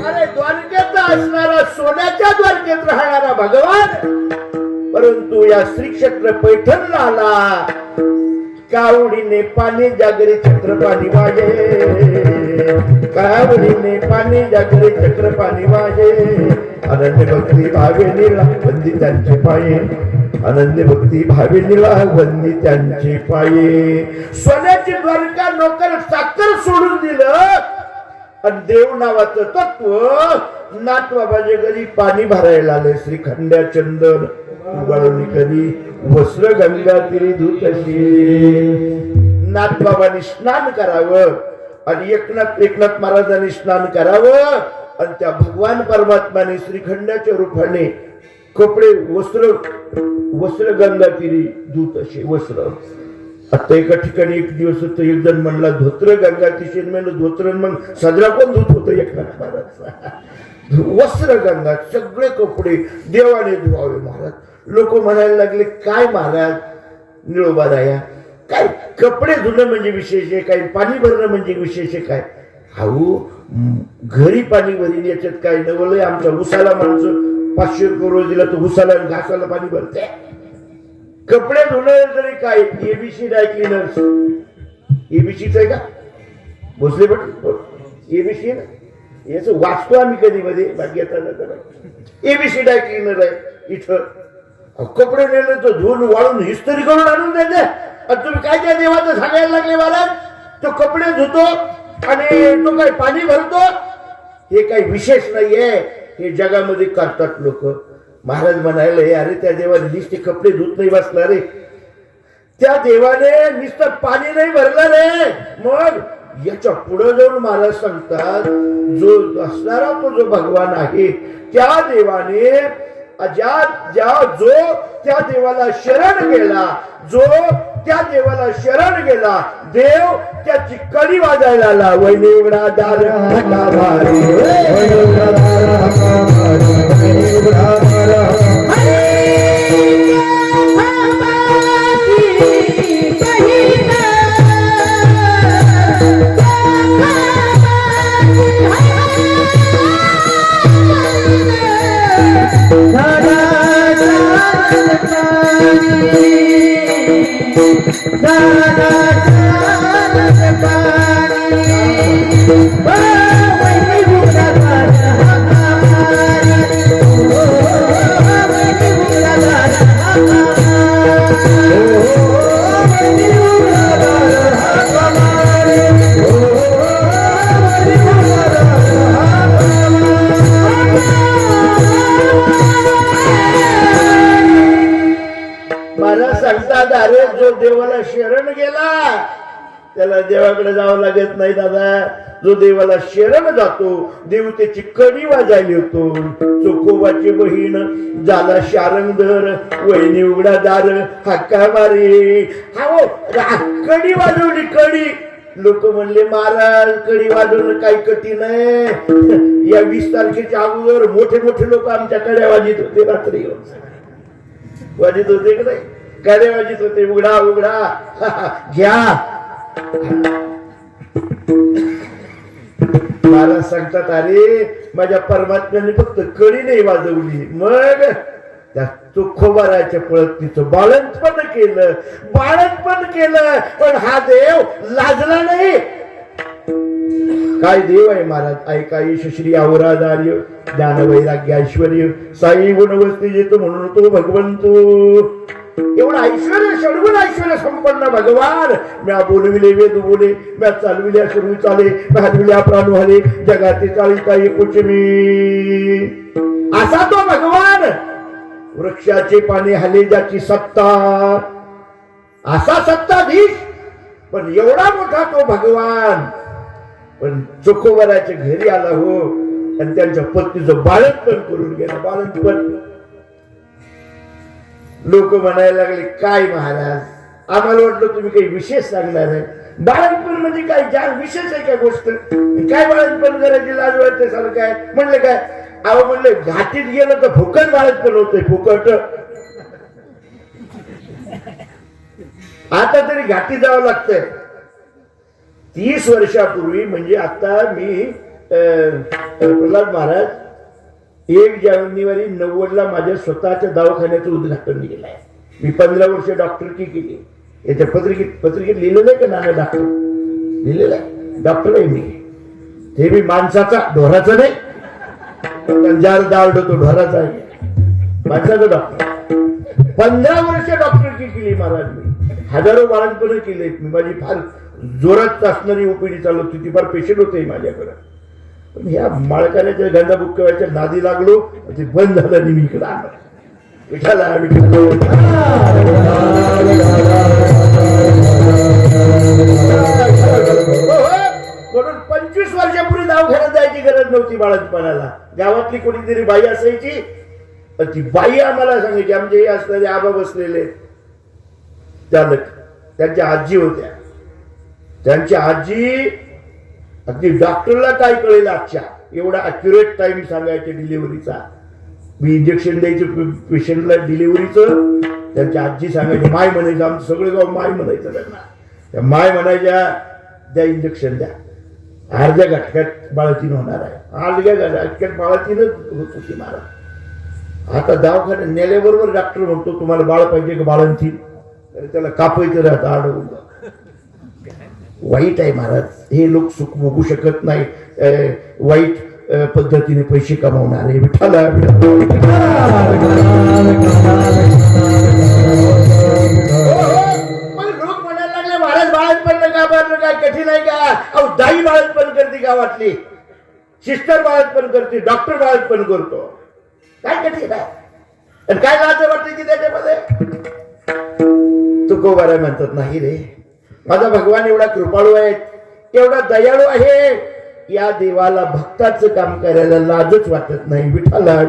अरे द्वारकेत असणारा सोन्याच्या द्वारकेत राहणारा भगवान, परंतु या श्री क्षेत्र पैठणला आला. कावडीने पाणी जागरे छत्र पाणी वाजे, कावडीने पाणी जागरे चक्र पाणी वाजे. अनन्य भक्ती भावे निला वंदी त्यांचे पाये, अनन्य भक्ती भावे निला वंदी त्यांचे पाये. सोन्याची द्वारका नोकर साखर सोडून दिलं आणि देव नावाचं तत्व नाथबाबाच्या घरी पाणी भरायला आले. श्रीखंड्या चंदन उगाळून कधी वस्त्र गंगा तिरी धुतशी. नाथबाबांनी स्नान करावं आणि एकनाथ महाराजांनी स्नान करावं आणि त्या भगवान परमात्माने श्रीखंडाच्या रूपाने कपडे वस्त्र गंगा तिरी धुत असे वस्त्र आता एका ठिकाणी एक दिवस होतं, एक जण म्हणला धोत्र गंगा किशन म्हणलं धोत्र, मग सदरा कोण धुत होतं एकनाथ महाराज. वस्त्र गंगा, सगळे कपडे देवाने धुवावे महाराज. लोक म्हणायला लागले काय महाराज निळोबा राया, काय कपडे धुणं म्हणजे विशेष आहे काय, पाणी भरणं म्हणजे विशेष आहे काय. हाऊ घरी पाणी भरीन याच्यात काय नवलंय. आमच्या उसाला माणसं 500 रुपये रोज दिला तर उसाला घासाला पाणी भरते. कपडे धुणं तरी काय एबीसी ड्राय क्लिनर्स, एबीसीच आहे का भोसले पण एबीसी ना, याच वाचतो आम्ही कधी मध्ये बाकी आता एबीसी ड्राय क्लिनर आहे इथं. कपडे नेले तर धुवून वाळून हिस्टरी करून आणून द्यायचे. आणि तुम्ही काय त्या देवाचं सांगायला लागले मला, तो कपडे धुतो आणि तो काय पाणी भरतो, हे काही विशेष नाहीये, हे जगामध्ये करतात लोक. महाराज म्हणाले अरे त्या देवाने नुसते कपडे धुत नाही बसला रे, त्या देवाने नुसतं पाणी नाही भरलं रे. मग याच्या पुढे जाऊन महाराज सांगतात जो असणारा तो जो भगवान आहे त्या देवाने जो त्या देवाला शरण गेला, जो त्या देवाला शरण गेला, देव त्याची कडी वाजायला आला. वैनी उघडा दार हका भारी, वैनी उघडा दार हका भारी, वैनी उघडा दार सांगतात अरे जो देवाला शरण गेला त्याला देवाकडे जावं लागत नाही दादा. जो देवाला शरण जातो देव त्याची कडी वाजायला होतो. चोखोबाची बहीण झाला शारंगधर, वहिनी उघडा दार हक्का मारी. हा कडी वाजवली कडी. लोक म्हणले महाराज कडी वाजवणं काही कठीण आहे. या 20 तारखेच्या अगोदर मोठे मोठे लोक आमच्याकडे वाजित होते, रात्री वाजित होते का नाही, कडे वाजित होते. उघडा उघडा घ्या. महाराज सांगतात अरे माझ्या परमात्म्याने फक्त कडी नाही वाजवली, मग त्या चोखोबाराच्या पळत तिचं बाळंतपण केलं, बाळंतपण केलं. पण हा देव लाजला नाही. काय देव आहे महाराज. ऐका यश श्री आवरादार्य ज्ञान वैराग्य ऐश्वर्य साई गुणवस्ती येतो म्हणून तो भगवंतो. एवढं ऐश्वर्य षडगुण ऐश्वर्य संपन्न भगवान. म्या बोलविले वेद बोले, म्या चालविल्या सुरू चाले, म्या हलविल्या प्राण व्हाले, जगाते चालिता एकुच मी. असा तो भगवान. वृक्षाचे पाने हले ज्याची सत्ता, असा सत्ताधीश. पण एवढा मोठा तो भगवान. पण चोखोबाराच्या घरी आला हो आणि त्यांच्या पत्नीचं बाळंतपण करून गेला. बाळंतपण. लोक म्हणायला लागले काय महाराज आम्हाला वाटलं तुम्ही काही विशेष सांगणार आहे. बाळंतपण म्हणजे काय जास्त विशेष आहे काय गोष्ट. काय बाळंतपण करायची लाज वाटते सारखं काय. म्हणलं काय अहो म्हणलं घाटीत गेलं तर फुकट बाळंतपण होतंय. फुकट. आता तरी घाटी जावं लागतंय. 30 वर्षापूर्वी म्हणजे आता मी प्रल्हाद महाराज 1 जानेवारी 90 माझ्या स्वतःच्या दवाखान्याचं उद्घाटन केलं आहे. मी 15 वर्ष डॉक्टरकी केली. याच्या पत्रिकेत लिहिलेलं आहे का नाना डॉक्टर लिहिलेलं आहे. डॉक्टर आहे मी. ते मी माणसाचा ढोराचा नाही. जार दावड तो ढोराचा आहे, माणसाचा डॉक्टर. 15 वर्ष डॉक्टरकी केली महाराज मी. हजारो बाळंतपण केले मी. माझी फार जोरात असणारी ओपीडी चालत होती. फार पेशंट होते माझ्याकडे. पण ह्या माळकाऱ्याच्या गंधा बुक्कवायच्या नादी लागलो, ते बंद झालं आणि मी इकडे आलो. विठाला म्हणून 25 वर्षापूर्वी दवाखान्यात जायची गरज नव्हती. बाळंतपणाला गावातली कोणीतरी बाई असायची, ती बाई आम्हाला सांगायची. आमचे हे असणारे आबा बसलेले चालक त्यांच्या आजी होत्या. त्यांची आजी अगदी डॉक्टरला काय कळेल आजच्या एवढा अॅक्युरेट टाइम सांगायचे डिलिव्हरीचा. मी इंजेक्शन द्यायचं पेशंटला डिलिव्हरीचं, त्यांची आजी सांगायची. माय म्हणायचं, आमचं सगळं गाव माय म्हणायचं त्यांना. त्या माय म्हणायच्या द्या इंजेक्शन द्या, अर्ध्या घटक्यात बाळतीन होणार आहे. अर्ध्या घटक्यात बाळतीनच होत होती महाराज. आता दवाखान्यात नेल्याबरोबर डॉक्टर म्हणतो तुम्हाला बाळ पाहिजे का बाळंतीन, तर त्याला कापायचं राहतं आडवून. वाईट आहे महाराज, हे लोक सुख भोगू शकत नाही. वाईट पद्धतीने पैसे कमावणारे. विठ्ठला लोक म्हणायला लागले महाराज बाळंतपण का बाळणं काय कठीण आहे का? अहो दाई बाळंतपण करते गावातली, सिस्टर बाळंतपण करते, डॉक्टर बाळंतपण करतो. काय कठीण आहे आणि काय लाज वाटते की त्याच्यामध्ये? तुकोबारा म्हणतात नाही रे, माझा भगवान एवढा कृपाळू आहे, एवढा दयाळू आहे, या देवाला भक्ताचं काम करायला लाजच वाटत नाही. विठ्ठला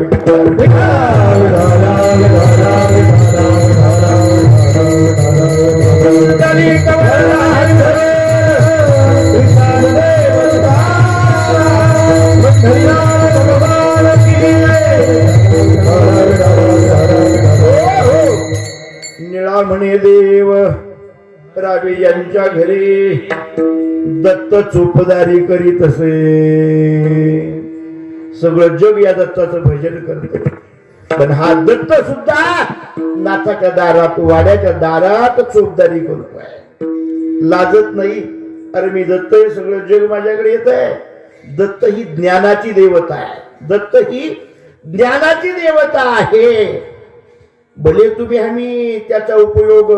निळा म्हणे देव रावे यांच्या घरी दत्त चोपदारी करीत असे. सगळं जग या दत्ताचं भजन करते, पण हा दत्त सुद्धा नाथाच्या दारात, वाड्याच्या दारात चोपदारी करतोय. लाजत नाही. अरे मी दत्त आहे, सगळं जग माझ्याकडे येत आहे. दत्त ही ज्ञानाची देवता आहे. दत्त ही ज्ञानाची देवता आहे. भले तुम्ही आम्ही त्याचा उपयोग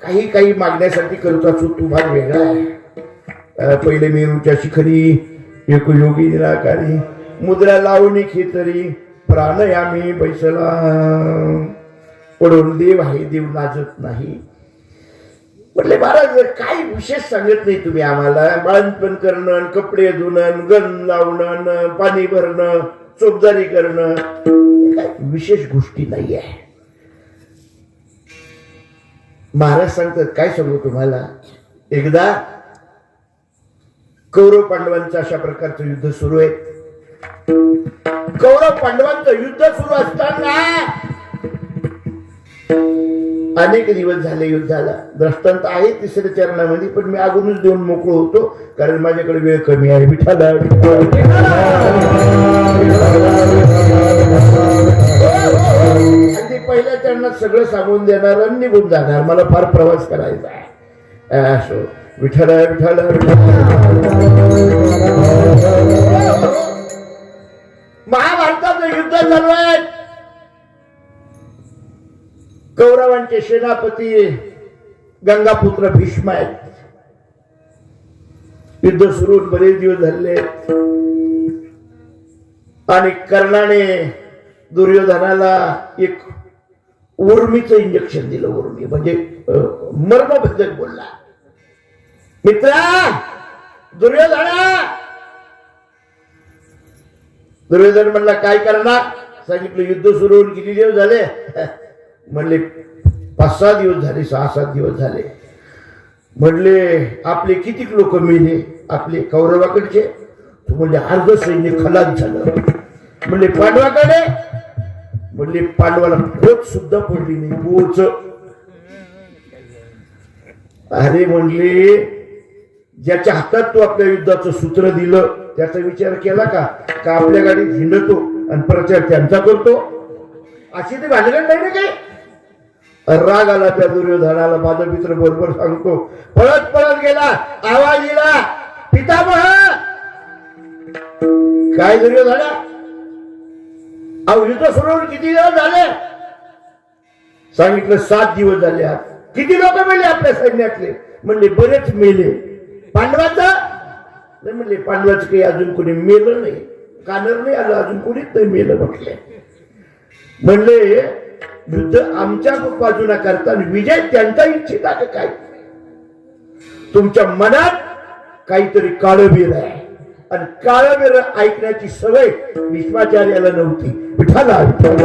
काही काही मागण्यासाठी करत असो, तो भाग वेगळा आहे. पहिले मेरूच्या शिखरी एक योगी निराकारी, मुद्रा लावणी खेतरी प्राणयामी बैसला. पडून देव आहे, देव लाजत नाही. म्हटले महाराज काय विशेष सांगत नाही तुम्ही आम्हाला? बाळंतपण करणं, कपडे धुणं, गण लावणं, पाणी भरणं, चोपदारी करणं, काय विशेष गोष्टी नाही आहे. महाराज सांगतात काय सांगू तुम्हाला. एकदा कौरव पांडवांचं अशा प्रकारचं युद्ध सुरू आहे. कौरव पांडवांचं युद्ध सुरू असताना अनेक दिवस झाले युद्धाला. दृष्टांत आहे तिसऱ्या चरणामध्ये, पण मी अगोदरच देऊन मोकळो होतो कारण माझ्याकडे वेळ कमी आहे. विठ्ठला अगदी पहिल्या चरणात सगळं सांगून देणार आणि निघून जाणार. मला फार प्रवास करायचा आहे. असो विठ्ठला विठ्ठला महाभारताचं युद्ध चालू आहे. कौरवांचे सेनापती गंगापुत्र भीष्म आहेत. युद्ध सुरू बरेच दिवस झाले आणि कर्णाने दुर्योधनाला एक उर्मीचं इंजेक्शन दिलं. उर्मी म्हणजे मर्मबद्दल बोलला. मित्रा दुर्योधन म्हणला काय करणार? सांगितलं युद्ध सुरू होऊन किती दिवस झाले? म्हणले 5-6 दिवस झाले, 6-7 दिवस झाले. म्हणले आपले किती लोक मेले? आपले कौरवाकडचे? तू म्हणले अर्ध सैन्य खलास झालं. म्हणले पांडवाकडे? म्हणले पांडवाला पोच सुद्धा पडली नाही. पोच. अरे म्हणले ज्याच्या हातात तू आपल्या युद्धाचं सूत्र दिलं त्याचा विचार केला का आपल्या गाडीत हिंडतो आणि प्रचार त्यांचा करतो? अशी ते भानगड नाही ना काही. राग आला त्या दुर्योधनाला. माझा मित्र बरोबर सांगतो, पळत पळत गेला. आवाज दिला पितामह. काय दुर्योधना? अहो युद्ध सुरू होऊन किती दिवस झाले? सांगितलं 7 दिवस झाले. आज किती लोक मेले आपल्या सैन्यातले? म्हणले बरेच मेले. पांडवाचा? नाही म्हणले पांडवाचं काही अजून कोणी मेलं नाही. कानर नाही आलं अजून, कोणीच नाही मेलं म्हटले. म्हणले युद्ध आमच्या बाजूला करता विजय त्यांचा इच्छिता का काय? तुमच्या मनात काहीतरी काळबीर आहे आणि काळबीर ऐकण्याची सवय भीष्माचार्याला नव्हती. विठ्ठला विठ्ठला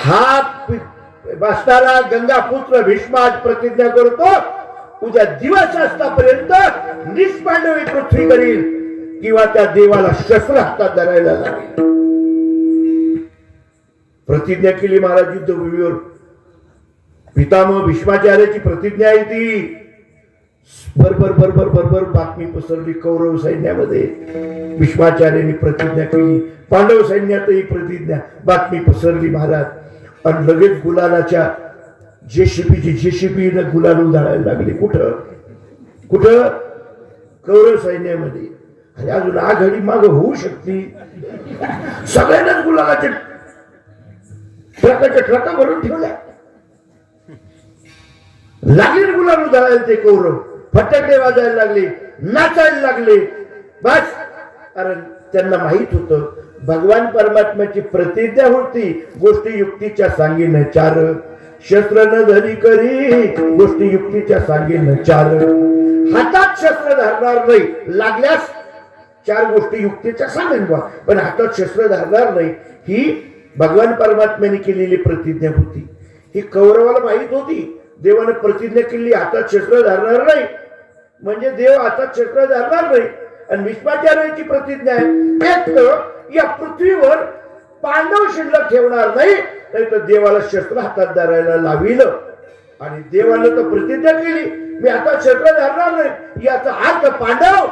हात बसणारा गंगापुत्र भीष्माज प्रतिज्ञा करतो, उद्या दिवस असतापर्यंत निष्पांडवी पृथ्वी करील किंवा त्या देवाला शस्त्र हातात धरायला लागेल. प्रतिज्ञा केली महाराज युद्धभूमीवर. पितामह भीष्माचार्याची प्रतिज्ञा आहे ती. बरोबर बरोबर बरोबर बातमी पसरली कौरव सैन्यामध्ये. भीष्माचार्यांनी प्रतिज्ञा केली, पांडव सैन्यातही प्रतिज्ञा, बातमी पसरली महाराज. आणि लगेच गुलालाच्या जेसीबी गुलाल उधळायला लागले. कुठं कुठं? कौरव सैन्यामध्ये. आणि अजून आघाडी माग होऊ शकते. सगळ्यांनाच गुलालाच्या ट्रका भरून ठेवल्या. लागले गुलाल उधळायला ते कौरव. फटाके वाजायला लागले, नाचायला लागले. बस, कारण त्यांना माहित होतं भगवान परमात्म्याची प्रतिज्ञा होती, गोष्टी युक्तीच्या सांगेन चार. शस्त्र न धरी करी गोष्टी युक्तीच्या सांगेन चार. हातात शस्त्र धरणार नाही, लागल्यास चार गोष्टी युक्तीच्या सांगेन बा, पण हातात शस्त्र धरणार नाही, ही भगवान परमात्म्याने केलेली प्रतिज्ञा होती. ही कौरवाला माहित होती. देवाने प्रतिज्ञा केली हातात शस्त्र धरणार नाही, म्हणजे देव हातात शस्त्र धरणार नाही. आणि भीष्माचार्याची प्रतिज्ञा आहे, एक तर या पृथ्वीवर पांडव शिल्लक ठेवणार नाही, नाही तर देवाला शस्त्र हातात धरायला लाविल. आणि देवानं तर प्रतिज्ञा केली, मी हातात शस्त्र धरणार नाही, याचा अर्थ पांडव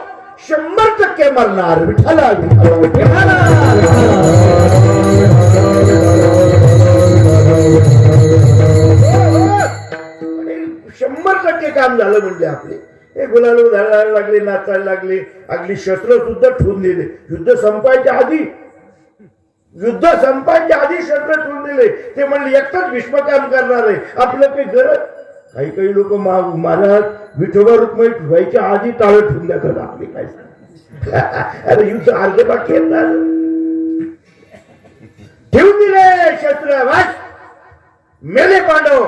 100% मरणार. विठाला 100% काम झालं म्हणजे आपले. हे गुलाल उधळायला लागले, नाचायला लागले, अगदी शस्त्र सुद्धा ठेवून दिले. युद्ध संपायच्या आधी शस्त्र ठेवून दिले. ते म्हणले एकटाच भीष्म काम करणार आहे, आपलं काही गरज. काही लोक महाराज विठोबा रुक्मिणी व्हायच्या आधी टाळं ठेवून देतात आपले. काय अरे युद्ध अर्धे बाकी आहेत ना. ठेवून दिले शस्त्र, वाच मेले पांडव.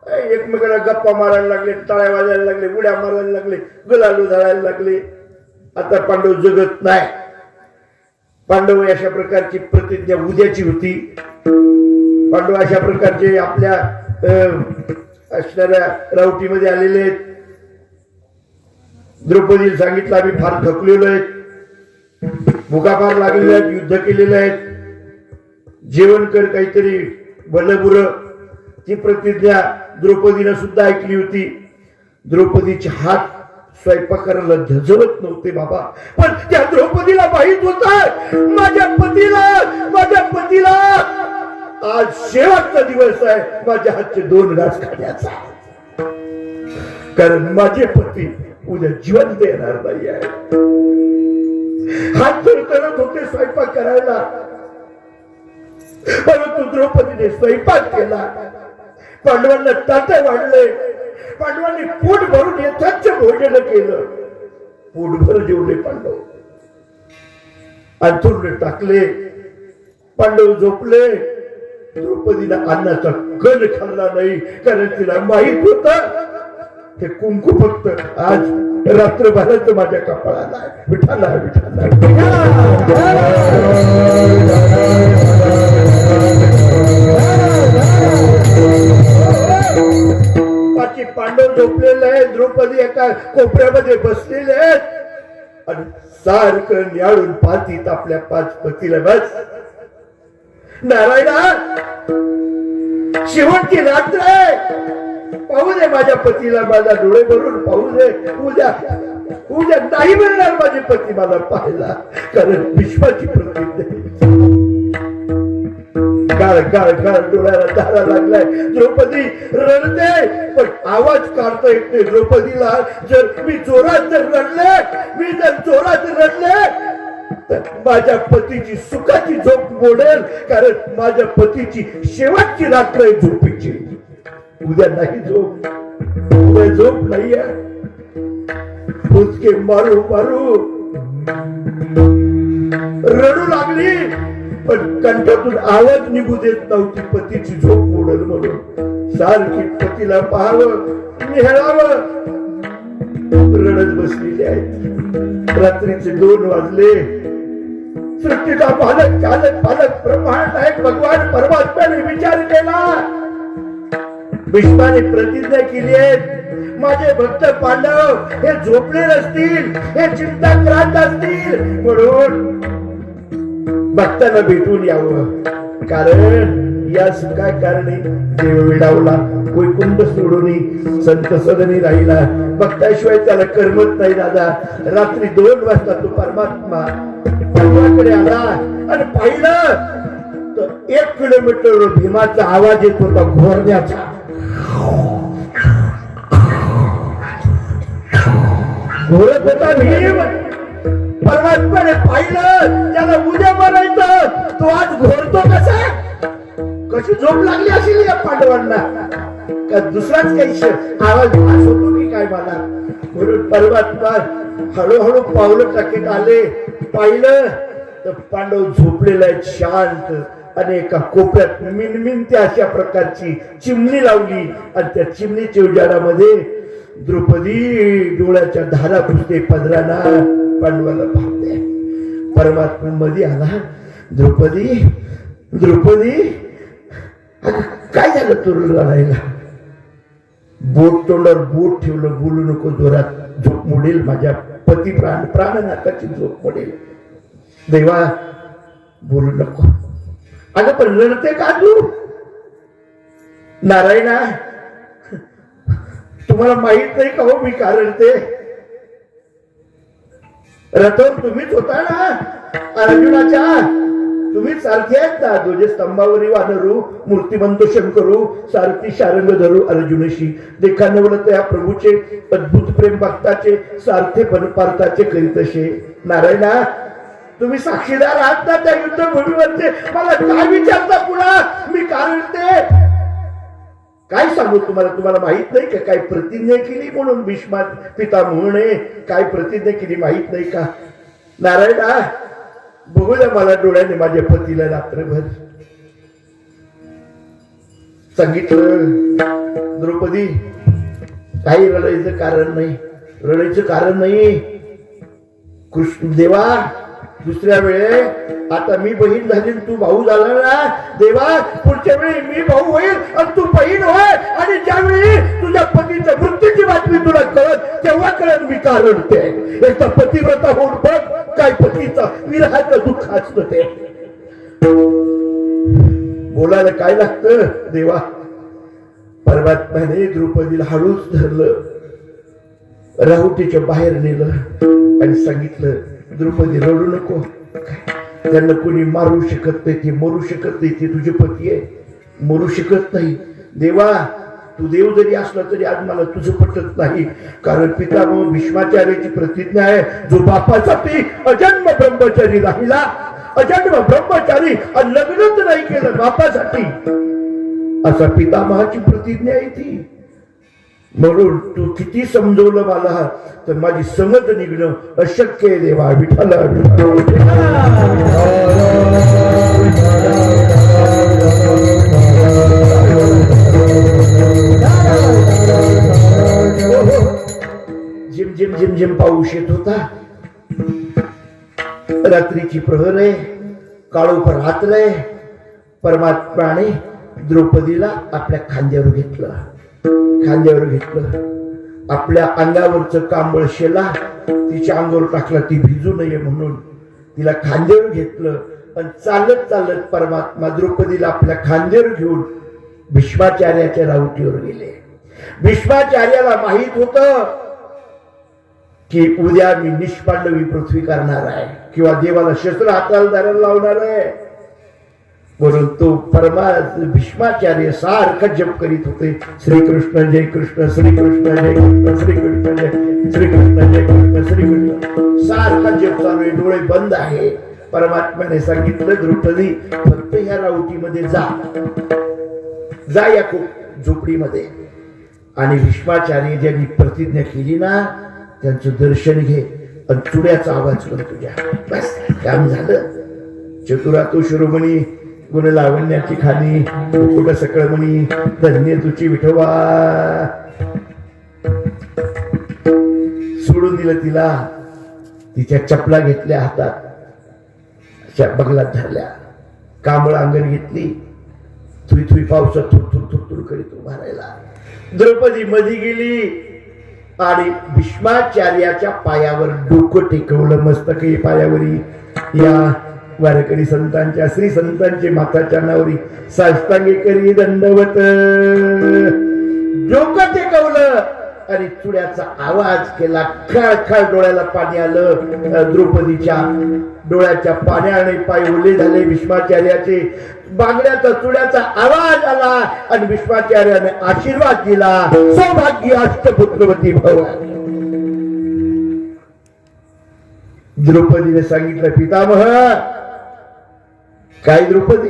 एकमेकाला गप्पा मारायला लागले, टाळ्या वाजायला लागले, उड्या मारायला लागले, गुलाल उधळायला लागले. आता पांडव जगत नाही. पांडव अशा प्रकारची प्रतिज्ञा उद्याची होती. पांडव अशा प्रकारचे आपल्या असणाऱ्या रावटीमध्ये आलेले आहेत. द्रौपदीला सांगितलं आम्ही फार थकलेलो आहेत, भुका फार लागलेल्या आहेत, युद्ध केलेलं आहेत, जेवण कर काहीतरी भलं बुरं. ती प्रतिज्ञा द्रौपदीने सुद्धा ऐकली होती. द्रौपदीचे हात स्वयंपाक करायला धजवत नव्हते बाबा, पण त्या द्रौपदीला माहित होत माझ्या पतीला आज शेवटचा दिवस आहे माझ्या हातचे 2 घास खाण्याचा, कारण माझे पती उद्या जिवंत येणार नाही आहे. हात करत होते स्वयंपाक करायला, परंतु द्रौपदीने स्वयंपाक केला. पांडवांना ताटे वाढले, पांडवांनी पोट भरून यथाच भोजन केलं. पोटभर जेवले पांडव, अंथरुण टाकले, पांडव झोपले. द्रौपदीला अन्नाचा कण खाल्ला नाही, कारण तिला माहित होत ते कुंकू फक्त आज रात्रभराचं माझ्या कपाळाला आहे. विठाला पांडव झोपलेले आहेत, द्रौपदी एका कोपऱ्यामध्ये बसलेले आहेत आणि सारखं न्याळून पाहतीत आपल्या 5 पतीला. बस नारायणा, शेवटची रात्र आहे, पाहू दे माझ्या पतीला, माझा डोळे भरून पाहू दे. उद्या नाही मिळणार माझे पती मला पाहायला, कारण विश्वाची प्रतिज्ञा. गाळ डोळ्याला धारा लागलाय. द्रौपदी रडते, पण आवाज काढता येत नाही द्रौपदीला. जर मी जोरात रडले तर माझ्या पतीची सुखाची झोप मोडेल, कारण माझ्या पतीची शेवटची रात्र आहे झोपेची. उद्या नाही झोप, उद्या झोप नाहीये. उसके मारू रडू लागली, पण कंठातून आवाज निघू देत नव्हती, पतीची झोप मोडल म्हणून. सारखी पतीला पाहावं, निहाळावं, रडत बसलेले आहेत. रात्रीचे 2 वाजले. सृष्टीचा पालक चालक पालक ब्रह्मांड नायक भगवान परमात्म्याने विचार केला, भीष्माने प्रतिज्ञा केली आहे, माझे भक्त पांडव हे झोपले नसतील, हे चिंताक्रांत असतील, म्हणून भक्तांना भेटून यावं. कारण यास काय कारणे देव विडावला, वैकुंठ सोडून संत सदनी राहिला. भक्ताशिवाय त्याला करमत नाही दादा. रात्री 2 वाजता तो परमात्मा परमाकडे आला आणि पाहिलं तर 1 किलोमीटर भीमाचा आवाज येत होता, घोरण्याचा. घोरत होता भीम. परमात्म्याने पाहिलं, त्याला उद्या मारायचं, तो आज घोरतो कसा? कशी झोप लागली असेल या पांडवांना, का दुसराच काही आवाज होतो की काय मला? म्हणून परमात्मा हळूहळू पावलं टाकीत आले. पाहिलं तर पांडव झोपलेला आहेत शांत, आणि एका कोपऱ्यात मिनमिनते अशा प्रकारची चिमणी लावली, आणि त्या चिमणीच्या उजाडामध्ये द्रौपदी डोळ्याच्या धारा पुसते पदराना पांडवाला पाहते. परमात्मा मध्ये आला, द्रौपदी द्रौपदी काय झालं तुला रडायला? बोट तोंडावर बोट ठेवलं, बोलू नको जोरात, झोप मोडेल माझ्या पती प्राणनाथाची झोप मोडेल. देवा बोलू नको. अगं पण रडते का तू? नारायणा तुम्हाला माहित नाही का हो मी का रडते? रथवर तुम्हीच होता ना अर्जुनाच्या, तुम्हीच सारखे आहेत ना. तुझे स्तंभावरी वानरू मूर्तिमंत शंकरू सारथी शारंग धरू अर्जुनशी. देखा नवलत या प्रभूचे अद्भुत प्रेम भक्ताचे सारथे पण पार्थाचे करीतसे. नारायणा तुम्ही साक्षीदार आहात ना त्या युद्धभूमीवरचे. मला काय विचारता पुन्हा मी कारण ते काय सांगू तुम्हाला? तुम्हाला माहित नाही का काय प्रतिज्ञा केली म्हणून भीष्मा पितामहाने काय प्रतिज्ञा केली माहित नाही का? नारायणा बघू द्या मला डोळ्याने माझ्या पतीला रात्रभर. सांगितलं द्रौपदी काही रडायचं कारण नाही, रडायचं कारण नाही. कृष्ण देवा दुसऱ्या वेळे आता मी बहीण झाली तू भाऊ झाला ना देवा, पुढच्या वेळी मी भाऊ होईल आणि तू बहीण होय. आणि ज्यावेळी तुझ्या पतीच्या मृत्यूची बातमी तुला कळत तेव्हा कळत मी का रडते. एकदा पतिव्रता होऊन बघ काय पतीचा विरहाचं दुःख असतं ते. बोलायला काय लागतं देवा? परमात्म्याने द्रौपदीला हळूच धरलं, राहुटीच्या बाहेर नेलं आणि सांगितलं द्रौपदी रडू नको. त्यांना कोणी मारू शकत नाही, ते मरू शकत नाही, ते तुझे पती आहे, मरू शकत नाही. देवा तू देव जरी असला तरी आज मला तुझं पटत नाही. कारण पितामह भीष्माचार्याची प्रतिज्ञा आहे, जो बापासाठी अजन्म ब्रह्मचारी राहिला, अजन्म ब्रह्मचारी आणि लग्नच नाही केलं बापासाठी, असा पितामहाची प्रतिज्ञा आहे ती. म्हणून तू किती समजवलं मला तर माझी समज निघणं अशक्य आहे देवा. विठ्ठल झिम झिम झिम झिम पाऊस येत होता. रात्रीची प्रहर आहे, काळोख रात्र आहे. परमात्म्याने द्रौपदीला आपल्या खांद्यावर घेतलं, आपल्या अंगावरचं कांबळ शेला तिच्या अंगावर टाकला, ती भिजू नये म्हणून तिला खांद्यावर घेतलं. आणि चालत चालत परमात्मा द्रौपदीला आपल्या खांद्यावर घेऊन भीष्माचार्याच्या राहुटीवर गेले. भीष्माचार्याला माहित होतं की उद्या मी निष्पांडवी पृथ्वी करणार आहे किंवा देवाला शस्त्र हाताला धरायला लावणार आहे. म्हणून तो भीष्माचार्य सारखा जप करीत होते, श्रीकृष्ण जय कृष्ण, श्रीकृष्ण जय कृष्ण, श्रीकृष्ण जय श्रीकृष्ण जय कृष्ण श्रीकृष्ण. सारखा जप चालू आहे, डोळे बंद आहे. परमात्म्याने सांगितलं द्रौपदी फक्त ह्या राऊटीमध्ये जा या झोपडीमध्ये, आणि भीष्माचार्य ज्यांनी प्रतिज्ञा केली ना त्यांचं दर्शन घे आणि चुड्याचा आवाज कर तुझ्या. बस काम झालं. चतुरा तो शिरोमणी गुण लावण्याची खाणी कुठं सकळ म्हणी धन्य तुझी विठोबा. सोडून दिलं तिला. तिच्या चपला घेतल्या हातात, अशा बगलात धरल्या, कांबळ अंगर घेतली, थुई थुई पावसात थुर करीत उभा राहिला. द्रौपदी मध्ये गेली आणि भीष्माचार्याच्या पायावर डोकं टेकवलं. मस्तकी पायावरी या वारकरी संतांच्या श्री संतांचे माताच्या नावरी साष्टांगी करी दंडवत डोकं टेकवलं आणि चुड्याचा आवाज केला. खळखळ डोळ्याला पाणी आलं. द्रौपदीच्या डोळ्याच्या पाण्याने पाय ओले झाले. भीष्माचार्याचे बांगड्याचा चुड्याचा आवाज आला आणि भीष्माचार्याने आशीर्वाद दिला. सौभाग्य अष्टपुत्रवती भव. द्रौपदीने सांगितलं पितामह. काय द्रौपदी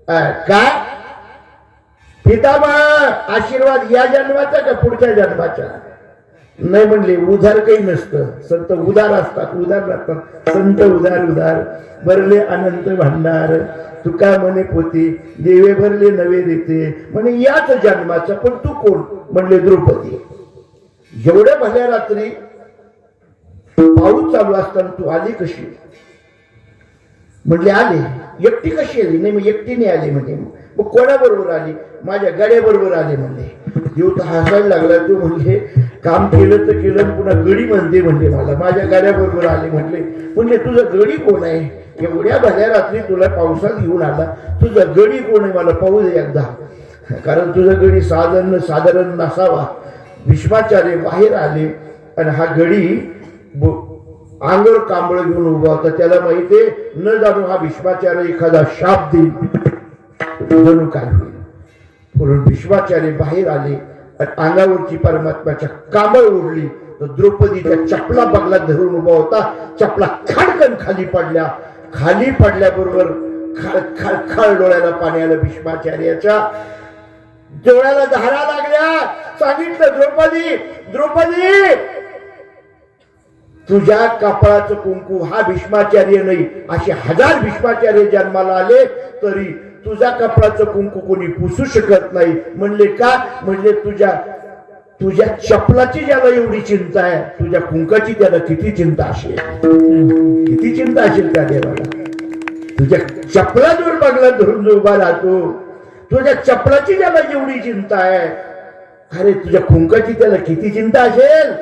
काय पितामह आशीर्वाद या जन्माचा का पुढच्या जन्माचा? नाही म्हणले उधार काही नसतं. संत उदार असतात उदार राहतात. संत उदार उदार भरले अनंत भांडार तुका म्हणे पोती देवे भरले नवे देते म्हणे याच जन्माचा. पण तू कोण? म्हणले द्रौपदी. जेवढ्या भल्या रात्री पाऊस चालू असताना तू आली कशी? म्हणले आले. एकटी कशी आली? नाही मग एकटीने आली. म्हणजे मग कोणाबरोबर आली? माझ्या गाड्याबरोबर आले. म्हणले देव तर हसायला लागला. तू म्हणजे काम केलं तर केलं पुन्हा गडी म्हणते. म्हणले मला माझ्या गाड्याबरोबर आले. म्हणले तुझं गडी कोण आहे? एवढ्या भल्या रात्री तुला पावसात घेऊन आला. तुझा गडी कोण आहे? मला पाहू दे एकदा. कारण तुझं गडी साधारण नसावा. भीष्माचार्य बाहेर आले आणि हा गडी अंगावर कांबळ घेऊन उभा होता. त्याला माहितीये न जाणू हा भीष्माचार्य एखादा शाप देईल जणू काय होईल. म्हणून भीष्माचार्य बाहेर आले आणि अंगावरची परमात्म्याच्या कांबळ ओढली तर द्रौपदीच्या चपला बगला धरून उभा होता. चपला खाडकन खाली पडल्या. खाली पडल्याबरोबर खळ डोळ्याला पाणी आलं. भीष्माचार्याच्या डोळ्याला धारा लागल्या. सांगितलं द्रौपदी तुझ्या कपाळाचं कुंकू हा भीष्माचार्य नाही. असे 1000 भीष्माचार्य जन्माला आले तरी तुझ्या कपाळाचं कुंकू कोणी पुसू शकत नाही. म्हणले का? म्हणले तुझ्या चपलाची ज्याला एवढी चिंता आहे तुझ्या कुंकाची त्याला किती चिंता असेल. किती चिंता असेल त्या देवाला. तुझ्या चपला दूर बघला धरून जो उभा राहतो तुझ्या चपलाची ज्याला जेवढी चिंता आहे अरे तुझ्या कुंकाची त्याला किती चिंता असेल.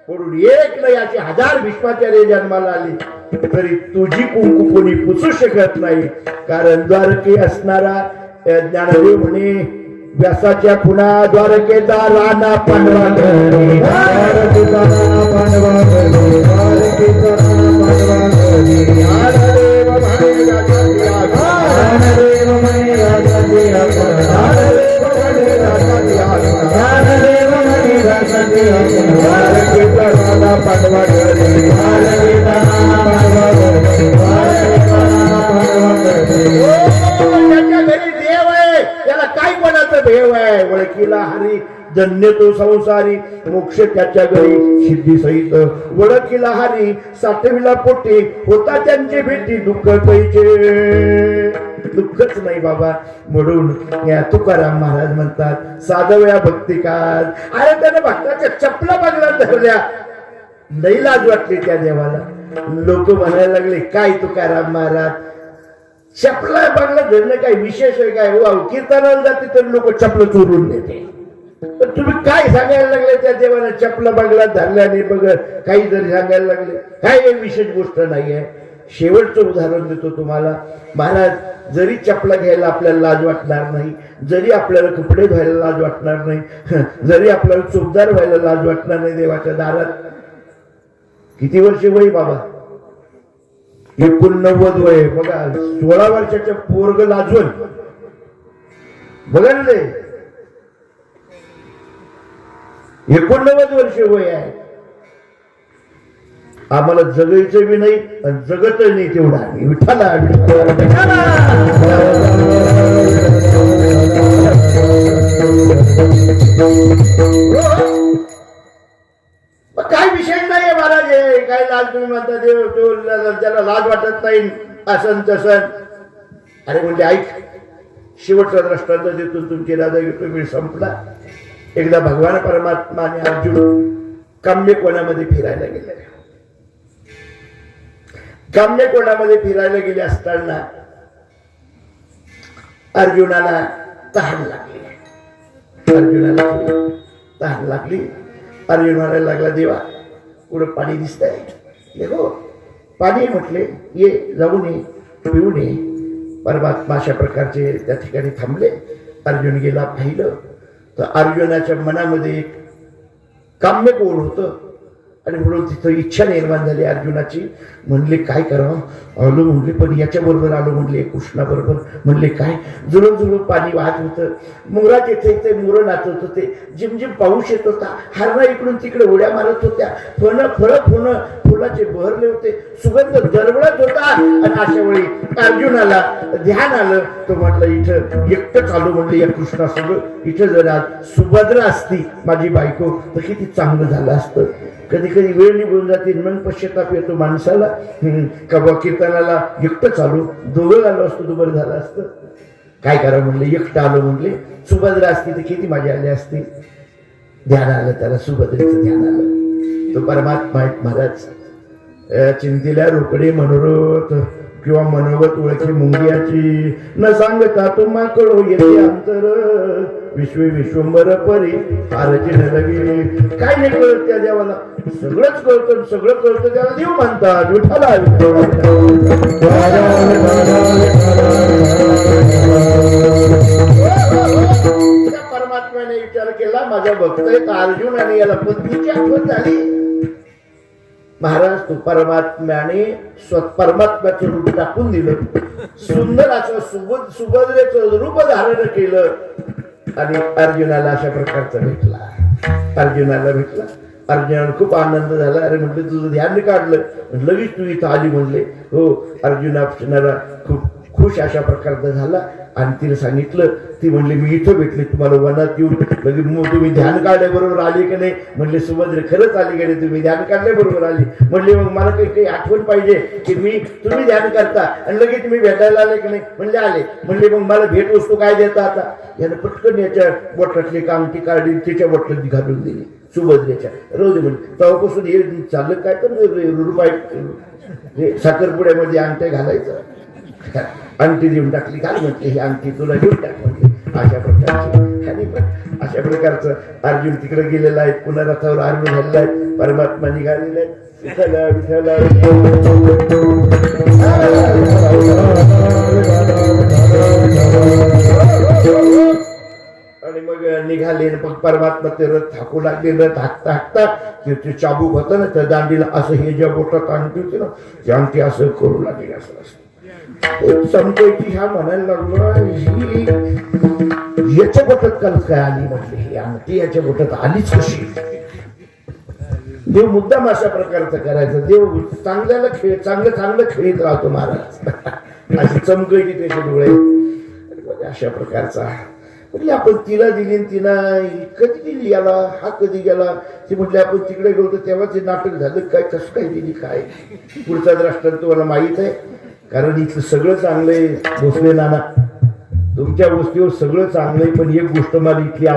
म्हणून एक नाही असे 1000 भीष्माचार्य जन्माला आले तरी तुझी कुंकू कोणी पुसू शकत नाही. कारण द्वारके असणारा ज्ञानदेव म्हणे व्यासाच्या खुणा द्वारकेचा राणा पांडवा घरी. द्वारकेचा राणा पांडवा घरी. द्वारकेचा राणा पांडवा घरी. ज्ञानदेव म्हणे राजाची आज्ञा. ज्ञानदेव म्हणे राजाची आज्ञा. ज्ञानदेव म्हणे राजाची आज्ञा. ज्ञानदेव म्हणे राजाची आज्ञा. द्वारकेचा राणा पांडवा घरी. द्वारकेचा राणा पांडवा घरी. द्वारकेचा राणा पांडवा घरी. त्याच्या घरी देव आहे. त्याला काय कोणाचं भेव आहे? ओळखीला हरी धन्य तो संसारी मोक्ष त्याच्या घरी सिद्धी सहित. ओळखीला हरी सातवीला पोटी होता त्यांची भेटी दुःख पैचे. दुःखच नाही बाबा. म्हणून या तुकाराम महाराज म्हणतात साधव्या भक्ती काळ. अरे त्याने भक्ताच्या चपला बघला धरल्या. लई लाज वाटली त्या देवाला. लोक म्हणायला लागले काय तुकाराम महाराज चपला बघला धरणं काय विशेष आहे काय? कीर्तनाला जाते तर लोक चपल चोरून देते. तर तुम्ही काय सांगायला लागले त्या देवाला चपला बघला धरल्याने? बघ काही जरी सांगायला लागले काय विशेष गोष्ट नाहीये. शेवटचं उदाहरण देतो तुम्हाला. महाराज जरी चपला घ्यायला आपल्याला लाज वाटणार नाही, जरी आपल्याला कपडे धुवायला लाज वाटणार नाही, जरी आपल्याला चोपदार व्हायला लाज वाटणार नाही देवाच्या दारात. किती वर्ष वय बाबा? 89 वय. बघा 16 वर्षाच्या पोरग लाजवण बघा ना ते. 89 वर्ष वय आहे. आम्हाला जगायचं बी नाही आणि जगतच नाही तेवढा. विठाला काय विषय नाही महाराज. काय लाज तुम्ही म्हणता देव ज्याला लाज वाटत नाही असं तसं. अरे म्हणजे ऐक शेवटचा दृष्टांत देतो. तुमची राजा घेतो वेळ संपला. एकदा भगवान परमात्मा आणि अर्जुन काम्यकोणामध्ये फिरायला गेले. काम्यकोणामध्ये फिरायला गेले असताना अर्जुनाला तहान लागली. अर्जुनाला तहान लागली. अर्जुन म्हणायला लागला, देवा पुढं पाणी दिसतंय. देखो पाणी म्हटले, ये जाऊन ये पिऊन ये. परमात्मा अशा प्रकारचे त्या ठिकाणी थांबले. अर्जुन गेला, पाहिलं तर अर्जुनाच्या मनामध्ये एक काम्य कोण होतं आणि म्हणून तिथं इच्छा निर्माण झाली अर्जुनाची. म्हणले काय करावं, आलो म्हणले, पण याच्या बरोबर आलो म्हणले, कृष्णाबरोबर. म्हणले काय, जुळून जुळून पाणी वाहत होतं, मोरात इथे मोरं नाचत होते, झिमझिम पाऊस येत होता, हरणा इकडून तिकडे उड्या मारत होत्या, फळं फुलाचे बहरले होते, सुगंध दरवळत होता. आणि अशा वेळी अर्जुनाला ध्यान आलं. तो म्हटलं इथं एकटंच आलो म्हणले या कृष्णासोबत, इथं जर आज सुभद्रा असती माझी बायको तर किती चांगलं झालं असतं. कधी कधी वेळ निघून जाते, मग पश्चाताप येतो माणसाला. कबा कीर्तनाला एकटंच आलो, दोघं आलो असतो तर बरं झालं असतं. काय करा म्हणले, एकटं आलो म्हणले, सुभद्रा असती तर किती मजा आली असती. ध्यान आलं त्याला, सुभद्रेचं ध्यान आलं. तो परमात्मा महाराज चिंतीला रोकडे मनोरथ किंवा मनोगत ओळखी मुंगियाची न सांगता तुम्हा कळो येते अंतर. विश्वंबर परी फारची लगे. काय नाही कळत त्या देवाला, सगळंच कळतं, सगळं कळतं त्याला देव म्हणतात. विठाला परमात्म्याने विचार केला, माझा भक्त एक अर्जुन आणि याला पत्नीची आठवण झाली. महाराज तो परमात्म्याने परमात्म्याचं रूप टाकून दिलं, सुंदर असं सुभद्रेचं रूप धारण केलं आणि अर्जुनाला अशा प्रकारचा भेटला. अर्जुनाला भेटला. अर्जुनाला खूप आनंद झाला. अरे म्हटलं तुझं ध्यान काढलं, लगेच तू इथं आली म्हणले. हो, अर्जुनाला खूप खुश अशा प्रकारचा झाला. आणि तिने सांगितलं, ती म्हणली मी इथं भेटली तुम्हाला वनात येऊन, लगेच मग तुम्ही ध्यान काढल्याबरोबर आली की नाही. म्हणले सुभद्रे खरंच आली की नाही, तुम्ही ध्यान काढल्याबरोबर आली. म्हणले मग मला काही आठवण पाहिजे की तुम्ही ध्यान करता आणि लगेच तुम्ही भेटायला आले की नाही. म्हणले आले. म्हणले मग मला भेट वस्तू काय देता आता. यानं पटकन याच्या बोटातली कांगठी काढली, तिच्या बोटात घालून दिली सुभद्रेच्या. रोज म्हणजे तेव्हापासून हे चाललं काय तर रुपये साखरपुड्यामध्ये अंगठ्या घालायचं, अंगठी देऊन टाकली. घाल म्हटली ही अंगठी तुला घेऊन टाक म्हटली. अशा प्रकारची आणि अशा प्रकारचं अर्जुन तिकडे गेलेला आहे. पुन्हा रथावर आरोहण झालेला आहे. परमात्मा निघालेला आहे. विठ्ठला विठ्ठला आणि मग निघाले. मग परमात्मा ते रथ थाकू लागले. रथ हाकता हाकता ते चाबूक होतं ना त्या दांडीला, असं हे ज्या बोटात अंगठी होती ना ती अंगठी असं करू लागली. असं समजायची ह्या म्हणायला लागलो, याच्या बोटात काल काय आली म्हटली, ही अंगठी याच्या बोटात आलीच कशी. देव मुद्दाम अशा प्रकारचं करायचं. देव चांगल्याला चांगलं खेळीत राहतो महाराज. अशी चमकायची त्याचे डोळे अशा प्रकारचा. म्हटली आपण तिला दिली, तिनं कधी दिली याला, हा कधी गेला. ती म्हटली आपण तिकडे गेलो तेव्हा ते नाटक झालं काय, कसं काय दिली काय. पुढचा दृष्टांत तुम्हाला माहित आहे, कारण इथलं सगळं चांगलंय. भोसले नाना तुमच्या गोष्टीवर सगळं चांगलंय, पण एक गोष्ट मला इथली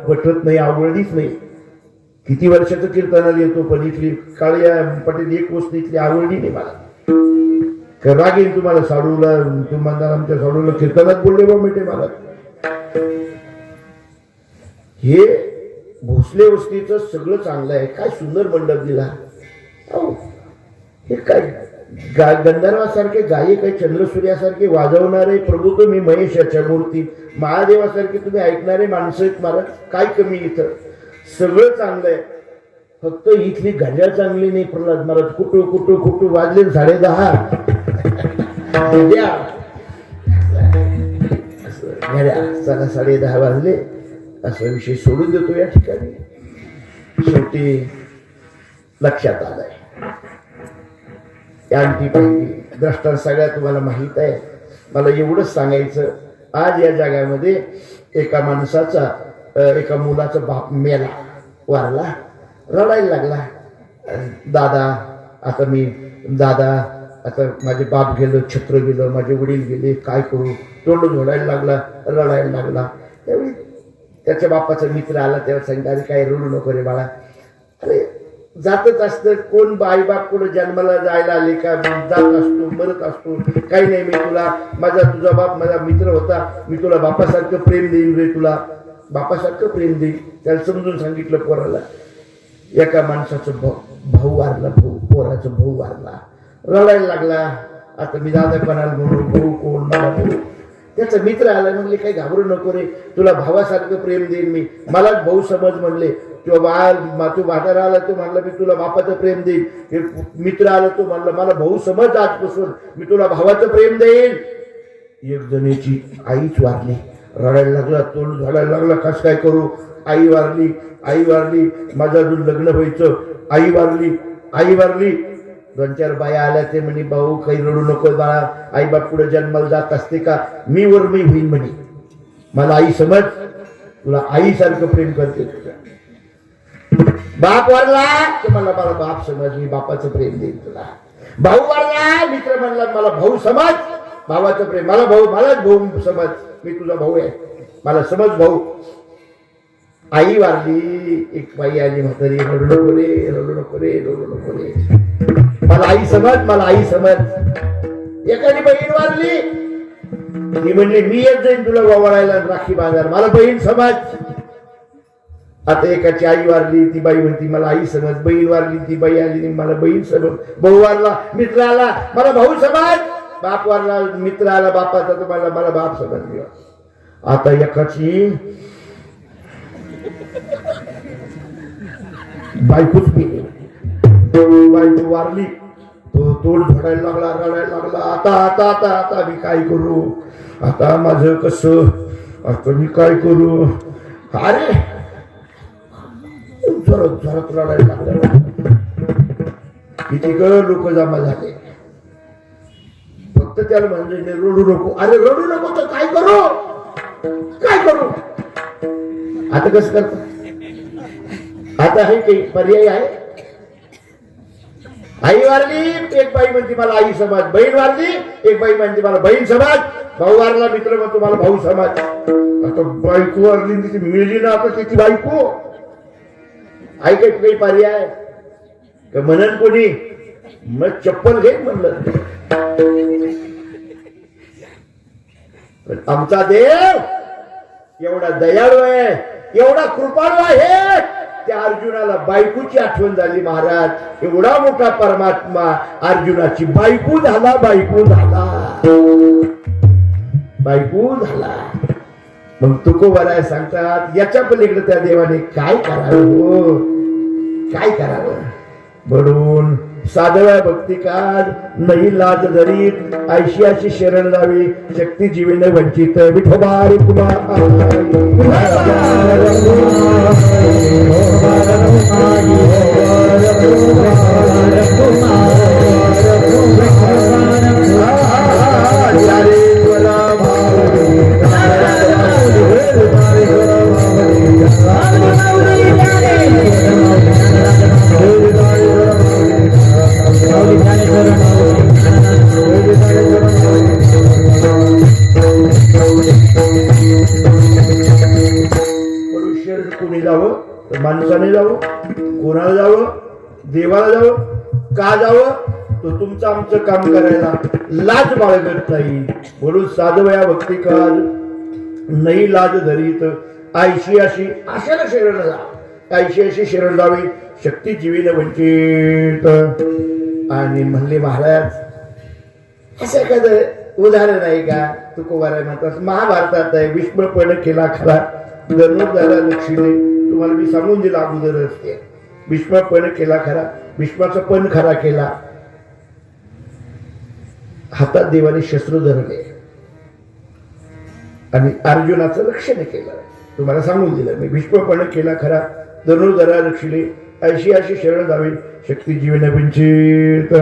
पटत नाही, आवडलीच नाही. किती वर्षाचं कीर्तनाला येतो पण इथली काळ्या पटेल एक गोष्ट इथली आवडली नाही मला. राग येईल तुम्हाला. साडूला तुम्हाला आमच्या साडूला कीर्तनात बोलले बा मिठे मला. हे भोसले वस्तीचं सगळं चांगलं आहे. काय सुंदर मंडप दिला. हे काय गंधर्वासारखे गायक आहे, चंद्रसूर्यासारखे वाजवणारे प्रभू तुम्ही, महेशाच्या मूर्ती महादेवासारखे तुम्ही ऐकणारे माणसं आहेत महाराज. काय कमी इथं सगळं चांगलं आहे, फक्त इथली गजा चांगली नाही. प्रल्हाद महाराज कुठू वाजले 10:30 चला 10:30 वाजले असा विषय सोडून देतो या ठिकाणी. शेवटी लक्षात आलंय अंगठी पाहिली. द्रष्टांत सगळ्या तुम्हाला माहित आहे. मला एवढंच सांगायचं, आज या जगामध्ये एका माणसाचा एका मुलाचा बाप मेला, वारला, रडायला लागला. दादा आता माझे बाप गेलं, छत्र गेलं, माझे वडील गेले, काय करू. तोंड झोडायला लागला, रडायला लागला. त्यावेळी त्याच्या बापाचा मित्र आला. तेव्हा सांगितलं अरे काय रडू नको रे बाळा. अरे जातच असतं. कोण बाईबाप कुठं जन्माला जायला आले का जात असतो, मरत असतो. काही नाही, मी तुला तुझा बाप माझा मित्र होता, मी तुला बापासारखं प्रेम देईन रे, तुला बापासारखं प्रेम देईन. त्याला समजून सांगितलं पोराला. एका माणसाचं भाऊ वारला, पोराचा भाऊ वारला, रडायला लागला. आता मी दादा कोणाला म्हणू, भाऊ कोण, मला भाऊ. त्याचा मित्र आला, म्हणले काही घाबरू नको रे, तुला भावासारखं प्रेम देईन मी, मलाच भाऊ समज म्हणले. किंवा तू म्हातारा आला तो म्हणला मी तुला बापाचं प्रेम देईन. मित्र आला तो म्हणला मला भाऊ समज, आजपासून मी तुला भावाचं प्रेम देईन. एक जणीची आईच वारली, रडायला लागला, तोंड झाडायला लागला, कस काय करू, आई वारली, आई वारली, माझं अजून लग्न व्हायचं, आई वारली, आई वारली. 2-4 बाया आल्या, ते म्हणे भाऊ काही रडू नको बाळा, आई बाप पुढे जन्माला जात असते का, मी होईन म्हणे, मला आई समज, तुला आईसारखं प्रेम करते. तुझं बाप वारला तर मला बाप समज, मी बापाचं प्रेम देईन तुला. भाऊ वारला, मित्र म्हणला मला भाऊ समज, भावाचं प्रेम, मलाच भाऊ समज, मी तुझा भाऊ आहे, मला समज भाऊ. आई वारली, एक बाई आली, म्हातारी, रडू नको रे, रडू नको रे, रडू नको रे, मला आई समज, मला आई समज. एखादी बहीण वारली, ती म्हणली मी येत जाईन तुला वावळायला, राखी बांधायला, मला बहीण समज. आता एकाची आई वारली, ती बाई म्हणती मला आई समज. बहीण वारली, ती बाई आली, मला बहीण समज. भाऊ वारला, मित्र आला, मला भाऊ समज. बाप वारला, मित्र आला बापाचा, तर मला बाप समज. आता एकाची बायकोच गेली, बायको वारली, तो तोड झोडायला लागला, रडायला लागला. आता आता आता आता मी काय करू, आता माझं कसं, आता मी काय करू. अरे जोरात जोरात रडायला लागला. किती लोक जमा झाले, फक्त त्याला म्हणजे रडू नको. अरे रडू नको तर काय करू, काय करू. आता कसं करत, आता हे काही पर्याय आहे. आई वारली, एक बाई म्हणते मला आई समाज. बहीण वारली, एक बाई म्हणते मला बहीण समाज. भाऊ वारला, मित्र म्हणतो मला भाऊ समाज. आता बायको वारली, तिची मिळली ना आता तिची बायको. आई काही पर्याय का म्हणन कोणी, मग चप्पल घे म्हणलं. पण आमचा देव एवढा दयाळू आहे, एवढा कृपाळू आहे. त्या अर्जुनाला बायकोची आठवण झाली. महाराज एवढा मोठा परमात्मा अर्जुनाची बायको झाला, बायको झाला, बायको झाला. मग तुकोबाराय सांगतात याच्या पलीकडे त्या देवाने काय करावं, काय करावं. म्हणून साधव्या भक्तिकार नाही लाज धरीत, ऐशी अशी शरण जावी, शक्ती जीवेने वंचित. विठोबा रुक्मा कोणी जावं, माणसाने जावं, कोणाला जावं, देवाला जावं, का जावं, तो तुमचं आमचं काम करायला लाज बाळगत नाही. म्हणून साधवया भक्तिकार नाही लाज धरीत, ऐशी अशी आशाला शरण जा, ऐशी अशी शरण जावी, शक्ती जीवीने वंचित. आणि म्हणले महाराज असं एखादं उदाहरण आहे का. तुकोबाराय म्हणतात महाभारतात आहे, भीष्मपण केला खरा, धनुर्धारा दक्षिणे. तुम्हाला मी सांगून दिला अगोदर असते. भीष्मपण केला खरा, भीष्माचा पण खरा केला. हातात देवाने शस्त्र धरले आणि अर्जुनाचं रक्षण केलं. तुम्हाला सांगून दिलं मी. भीष्मपण केला खरा, धनुर्धारा दक्षिणे, ऐशी अशी शरण जावी, शक्ती जीवेने वंचित.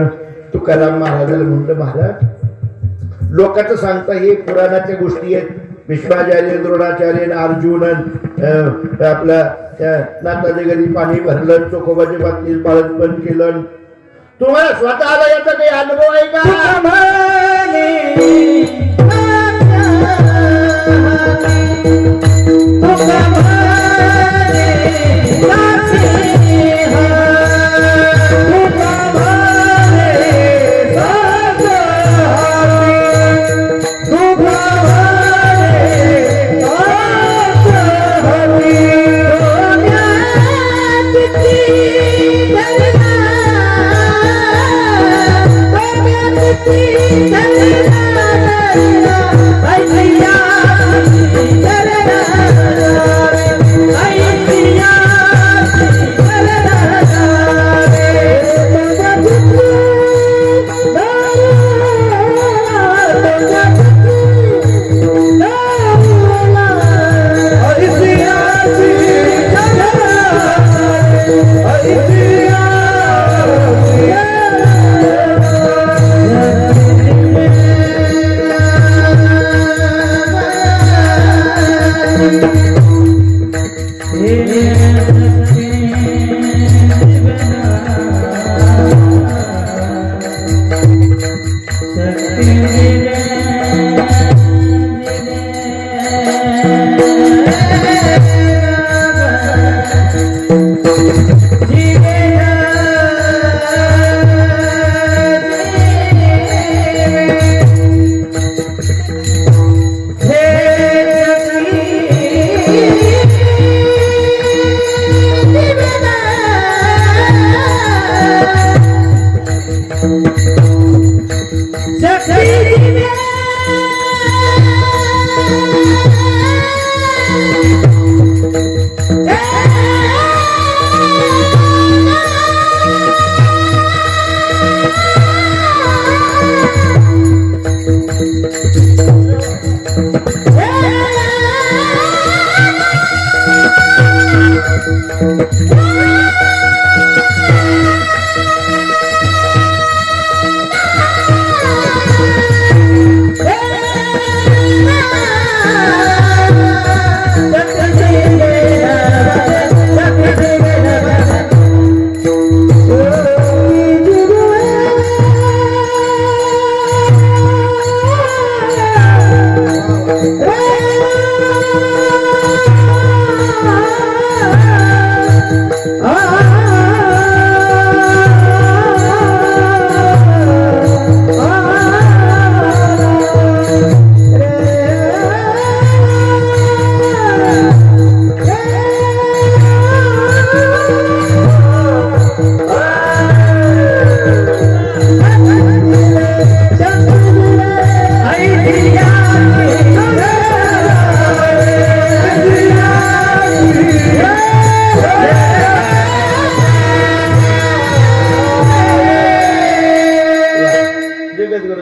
तुकाराम महाराजाला म्हणलं महाराज लोकांचं सांगता हे पुराणाच्या गोष्टी आहेत. भीष्माचार्य, द्रोणाचार्य, अर्जुन आपल्या नाताच्या घरी पाणी भरलं, चोखोबाच्या बाबतीत बाळंतपण केलं. तुम्हाला स्वतःला याचा काही अनुभव आहे का.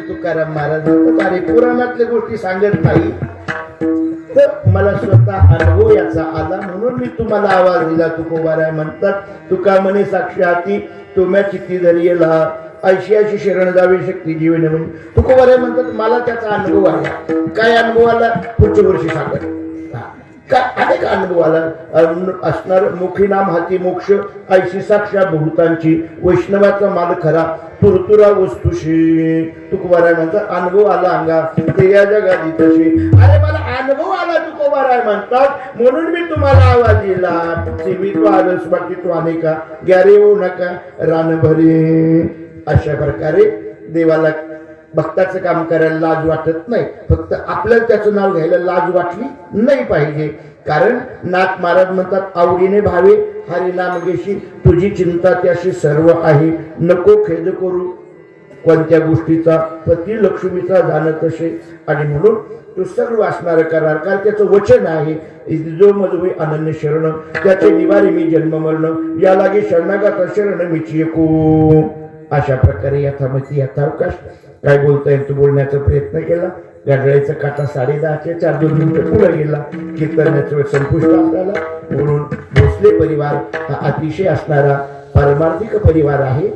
तुकाराम महाराज आणि पुराणातल्या गोष्टी सांगत नाही तर मला स्वतः अनुभव याचा आला म्हणून मी तुम्हाला आवाज दिला. तुकोबाराय म्हणतात तुका म्हणे साक्षी हाती तुम्या चित्ती धरियला ऐशी ऐशी शरण जावे शक्ती जीवन म्हणजे तुकोबाराय म्हणतात मला त्याचा अनुभव आला. काय अनुभव आला पुढच्या वर्षी सांगत का अनेक अनुभव आला असणार. मुखी नाम हाती मोक्ष ऐशी साक्षा बहुतांची वैष्णवाचा माल खरा तुरतुरा वस्तुशी तुकोबाराय म्हणतात अनुभव आला अंगा ते या जगात तशी. अरे मला अनुभव आला तुकोबाराय म्हणतात म्हणून मी तुम्हाला आवाज दिला. जीवित आलस बाकी तो अनेका ग्यारे येऊ नका रान भरे. अशा प्रकारे देवाला भक्ताचं काम करायला लाज वाटत नाही. फक्त आपल्याला त्याचं नाव घ्यायला लाज वाटली नाही पाहिजे. कारण नाथ महाराज म्हणतात आवडीने भावे हरिनाम घेशी तुझी चिंता त्याशी सर्व आहे. नको खेद करू कोणत्या गोष्टीचा पती लक्ष्मीचा जाण तसे. आणि म्हणून तो सर्व असणार करार कारण त्याचं वचन आहे जो मजवे अनन्य शरण त्याचे निवारी मी जन्म मरण या लागे शरणागत शरण मीची एको. अशा प्रकारे यथामती यथावकाश काय बोलता येईल तो बोलण्याचा प्रयत्न केला. गाडळ्याचा काटा 10:30च्या 4 मिनिटं पुढे गेला. कीर्तनाचा वेळ संपुष्ट असलेला म्हणून भोसले परिवार हा अतिशय असणारा पारमार्थिक परिवार आहे.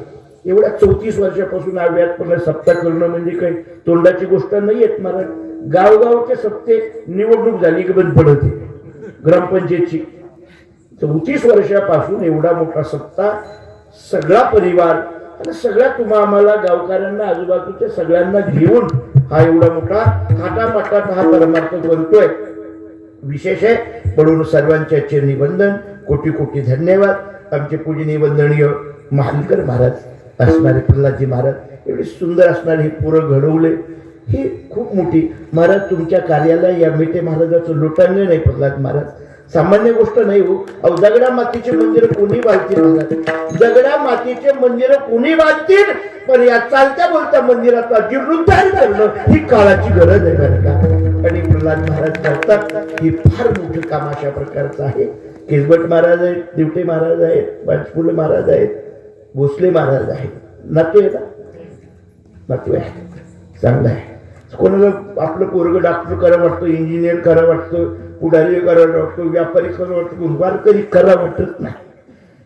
एवढ्या 34 वर्षापासून आव्यातपणे सप्ताह करणं म्हणजे काही तोंडाची गोष्ट नाही येत महाराज. गावगावचे सप्ते निवडणूक झाली की बंद पडते ग्रामपंचायतची. 34 वर्षापासून एवढा मोठा सप्ताह सगळा परिवार आणि सगळ्या तुम्हा आम्हाला गावकऱ्यांना आजूबाजूच्या सगळ्यांना घेऊन हा एवढा मोठा थाटामाटात हा परमार्थ करतोय. विशेष आहे म्हणून सर्वांच्या चरणी वंदन कोटी कोटी धन्यवाद. आमचे पूजनीय वंदनीय महालकर महाराज असणारे प्रल्हादजी महाराज एवढे सुंदर असणारे हे पोरं घडवले ही खूप मोठी. महाराज तुमच्या कार्याला या मेटे महाराजाचं लोटांगण नाही. प्रल्हाद महाराज सामान्य गोष्ट नाही हो. अहो दगडा मातीचे मंदिर कोणी बांधतील महाराज. दगडा मातीचे मंदिर कोणी बांधतील पण या चालत्या बोलत्या मंदिराचा जीर्णोद्धार करणं ही काळाची गरज आहे बरं का. आणि प्रल्हाद महाराज करतात हे फार मोठं काम अशा प्रकारचं आहे. केसबट महाराज आहेत, दिवटे महाराज आहेत, पंचफुले महाराज आहेत, भोसले महाराज आहेत. नातू आहे ना, नातू आहे, चांगलं आहे. कोणाला आपलं पोरगं डॉक्टर करा वाटतं, इंजिनियर करा वाटतं, पुढारी करा वाटतं, व्यापारी करा वाटतं, वारकरी करा वाटत नाही.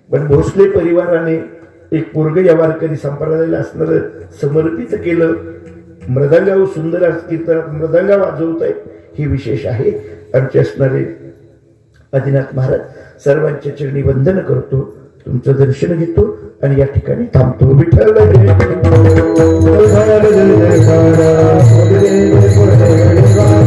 पण भोसले परिवाराने एक पोरग या वारकरी संप्रदायाला असणारं समर्पित केलं. मृदंगावर सुंदर कीर्तनात मृदंगा वाजवत आहे, हे विशेष आहे. आमचे असणारे आदिनाथ महाराज सर्वांच्या चरणी वंदन करतो, तुमचं दर्शन घेतो आणि या ठिकाणी थांबतो. विठ्ठल जय जय.